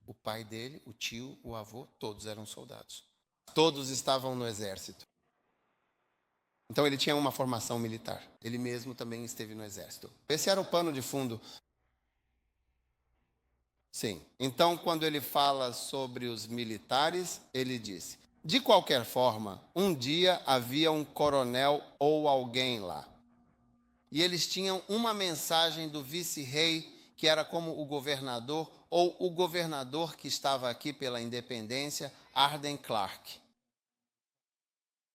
[SPEAKER 1] O pai dele, o tio, o avô, todos eram soldados. Todos estavam no exército. Então ele tinha uma formação militar. Ele mesmo também esteve no exército. Esse era o pano de fundo. Sim. Então, quando ele fala sobre os militares, ele disse: de qualquer forma, um dia havia um coronel ou alguém lá. E eles tinham uma mensagem do vice-rei, que era como o governador, ou o governador que estava aqui pela independência, Arden Clark.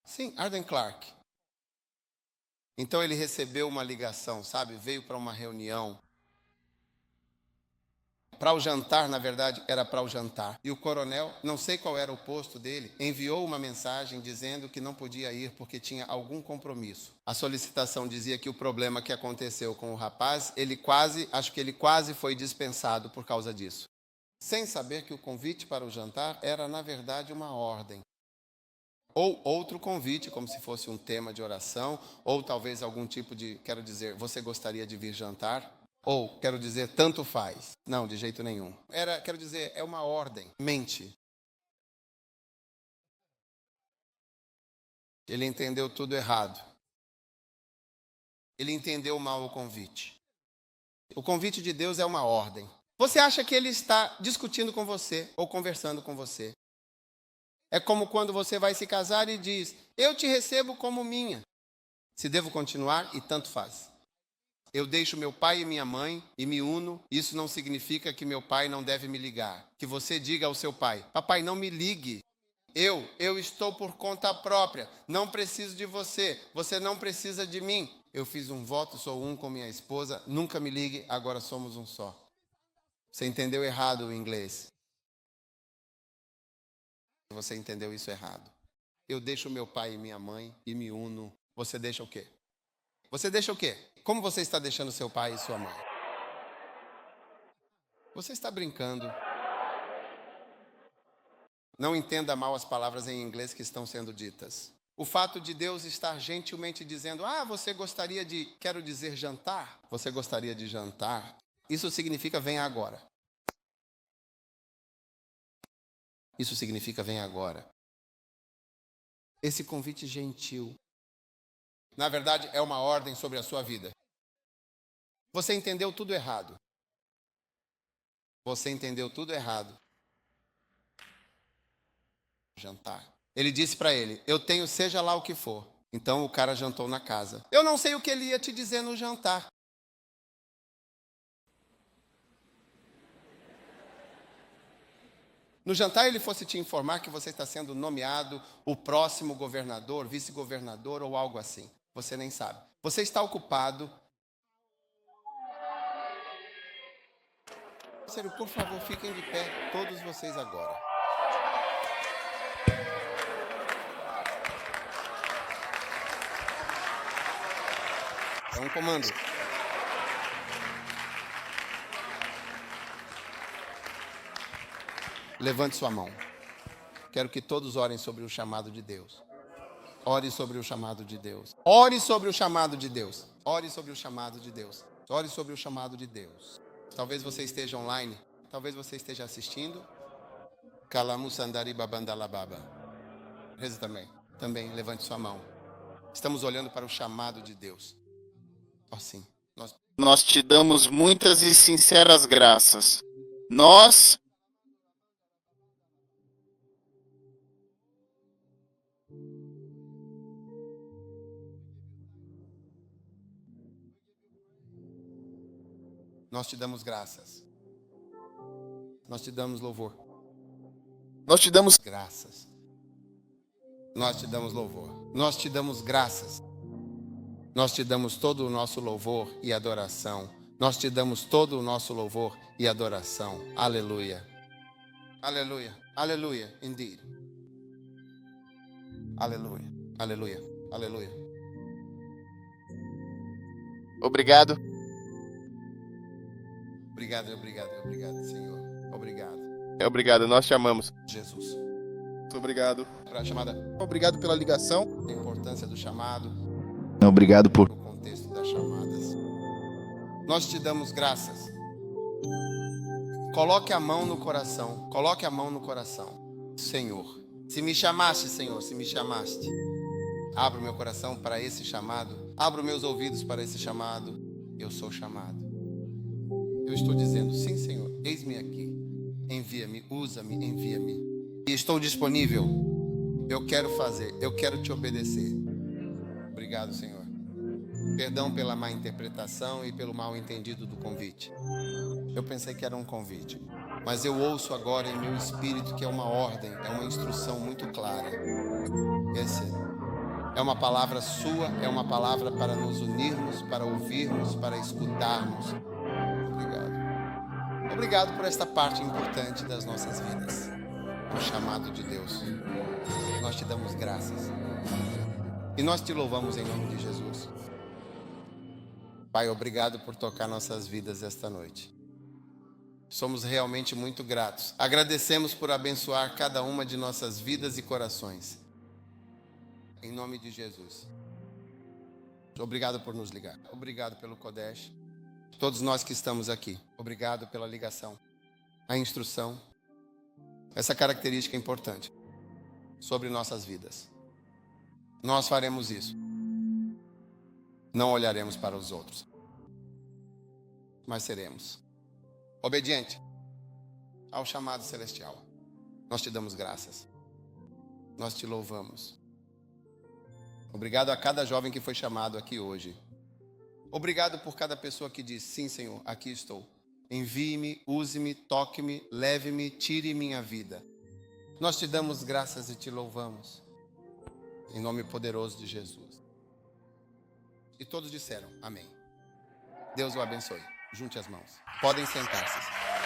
[SPEAKER 1] Sim, Arden Clark. Então ele recebeu uma ligação, sabe? Veio para uma reunião. Para o jantar, na verdade, era para o jantar. E o coronel, não sei qual era o posto dele, enviou uma mensagem dizendo que não podia ir porque tinha algum compromisso. A solicitação dizia que o problema que aconteceu com o rapaz, acho que ele quase foi dispensado por causa disso. Sem saber que o convite para o jantar era, na verdade, uma ordem. Ou outro convite, como se fosse um tema de oração, ou talvez algum tipo de, quero dizer, você gostaria de vir jantar? Ou, quero dizer, tanto faz. Não, de jeito nenhum. Quero dizer, é uma ordem. Mente. Ele entendeu tudo errado. Ele entendeu mal o convite. O convite de Deus é uma ordem. Você acha que ele está discutindo com você ou conversando com você? É como quando você vai se casar e diz: eu te recebo como minha. Se devo continuar, e tanto faz. Eu deixo meu pai e minha mãe e me uno. Isso não significa que meu pai não deve me ligar. Que você diga ao seu pai: papai, não me ligue. Eu estou por conta própria. Não preciso de você. Você não precisa de mim. Eu fiz um voto, sou um com minha esposa. Nunca me ligue, agora somos um só. Você entendeu errado o inglês. Você entendeu isso errado. Eu deixo meu pai e minha mãe e me uno. Você deixa o quê? Você deixa o quê? Como você está deixando seu pai e sua mãe? Você está brincando. Não entenda mal as palavras em inglês que estão sendo ditas. O fato de Deus estar gentilmente dizendo: você gostaria de, quero dizer, jantar? Você gostaria de jantar? Isso significa venha agora. Isso significa venha agora. Esse convite gentil, na verdade, é uma ordem sobre a sua vida. Você entendeu tudo errado. Você entendeu tudo errado. Jantar. Ele disse para ele: eu tenho seja lá o que for. Então o cara jantou na casa. Eu não sei o que ele ia te dizer no jantar. no jantar ele fosse te informar que você está sendo nomeado o próximo governador, vice-governador ou algo assim. Você nem sabe. Você está ocupado. Sério, por favor, fiquem de pé, todos vocês agora. É um comando. Levante sua mão. Quero que todos orem sobre o chamado de Deus. Ore sobre o chamado de Deus. Ore sobre o chamado de Deus. Ore sobre o chamado de Deus. Ore sobre o chamado de Deus. Talvez você esteja online. Talvez você esteja assistindo. Kalamusandari babandalababa. Reza também. Também levante sua mão. Estamos olhando para o chamado de Deus. Assim.
[SPEAKER 2] Nós te damos muitas e sinceras graças. Nós
[SPEAKER 1] te damos graças. Nós te damos louvor.
[SPEAKER 2] Nós te damos
[SPEAKER 1] Graças. Nós te damos louvor. Nós te damos graças. Nós te damos todo o nosso louvor e adoração. Nós te damos todo o nosso louvor e adoração. Aleluia. Aleluia. Aleluia. Indeed. Aleluia. Aleluia. Aleluia.
[SPEAKER 2] obrigado.
[SPEAKER 1] Obrigado, obrigado, obrigado, Senhor. Obrigado.
[SPEAKER 2] Obrigado, nós te amamos.
[SPEAKER 1] Jesus.
[SPEAKER 2] Muito obrigado.
[SPEAKER 1] Para a chamada,
[SPEAKER 2] Obrigado pela ligação.
[SPEAKER 1] a importância do chamado,
[SPEAKER 2] Obrigado por
[SPEAKER 1] o contexto das chamadas. Nós te damos graças. Coloque a mão no coração. Coloque a mão no coração. Senhor, se me chamaste, Senhor, se me chamaste, abra o meu coração para esse chamado. Abra os meus ouvidos para esse chamado. Eu sou chamado. Eu estou dizendo, sim, Senhor, eis-me aqui. Envia-me, usa-me, envia-me. E estou disponível. Eu quero fazer, eu quero te obedecer. Obrigado, Senhor. Perdão pela má interpretação e pelo mal entendido do convite. Eu pensei que era um convite, mas eu ouço agora em meu espírito que é uma ordem, é uma instrução muito clara. Essa é uma palavra sua, é uma palavra para nos unirmos, para ouvirmos, para escutarmos. Obrigado. Obrigado por esta parte importante das nossas vidas. O chamado de Deus. Nós te damos graças. E nós te louvamos em nome de Jesus. Pai, obrigado por tocar nossas vidas esta noite. Somos realmente muito gratos. Agradecemos por abençoar cada uma de nossas vidas e corações. Em nome de Jesus. Obrigado por nos ligar. Obrigado pelo Kodesh. Todos nós que estamos aqui. Obrigado pela ligação. A instrução. Essa característica importante sobre nossas vidas. Nós faremos isso. Não olharemos para os outros, mas seremos obedientes ao chamado celestial. Nós te damos graças. Nós te louvamos. Obrigado a cada jovem que foi chamado aqui hoje. Obrigado por cada pessoa que diz, sim, Senhor, aqui estou. Envie-me, use-me, toque-me, leve-me, tire minha vida. Nós te damos graças e te louvamos. Em nome poderoso de Jesus. E todos disseram, amém. Deus o abençoe. Junte as mãos. Podem sentar-se.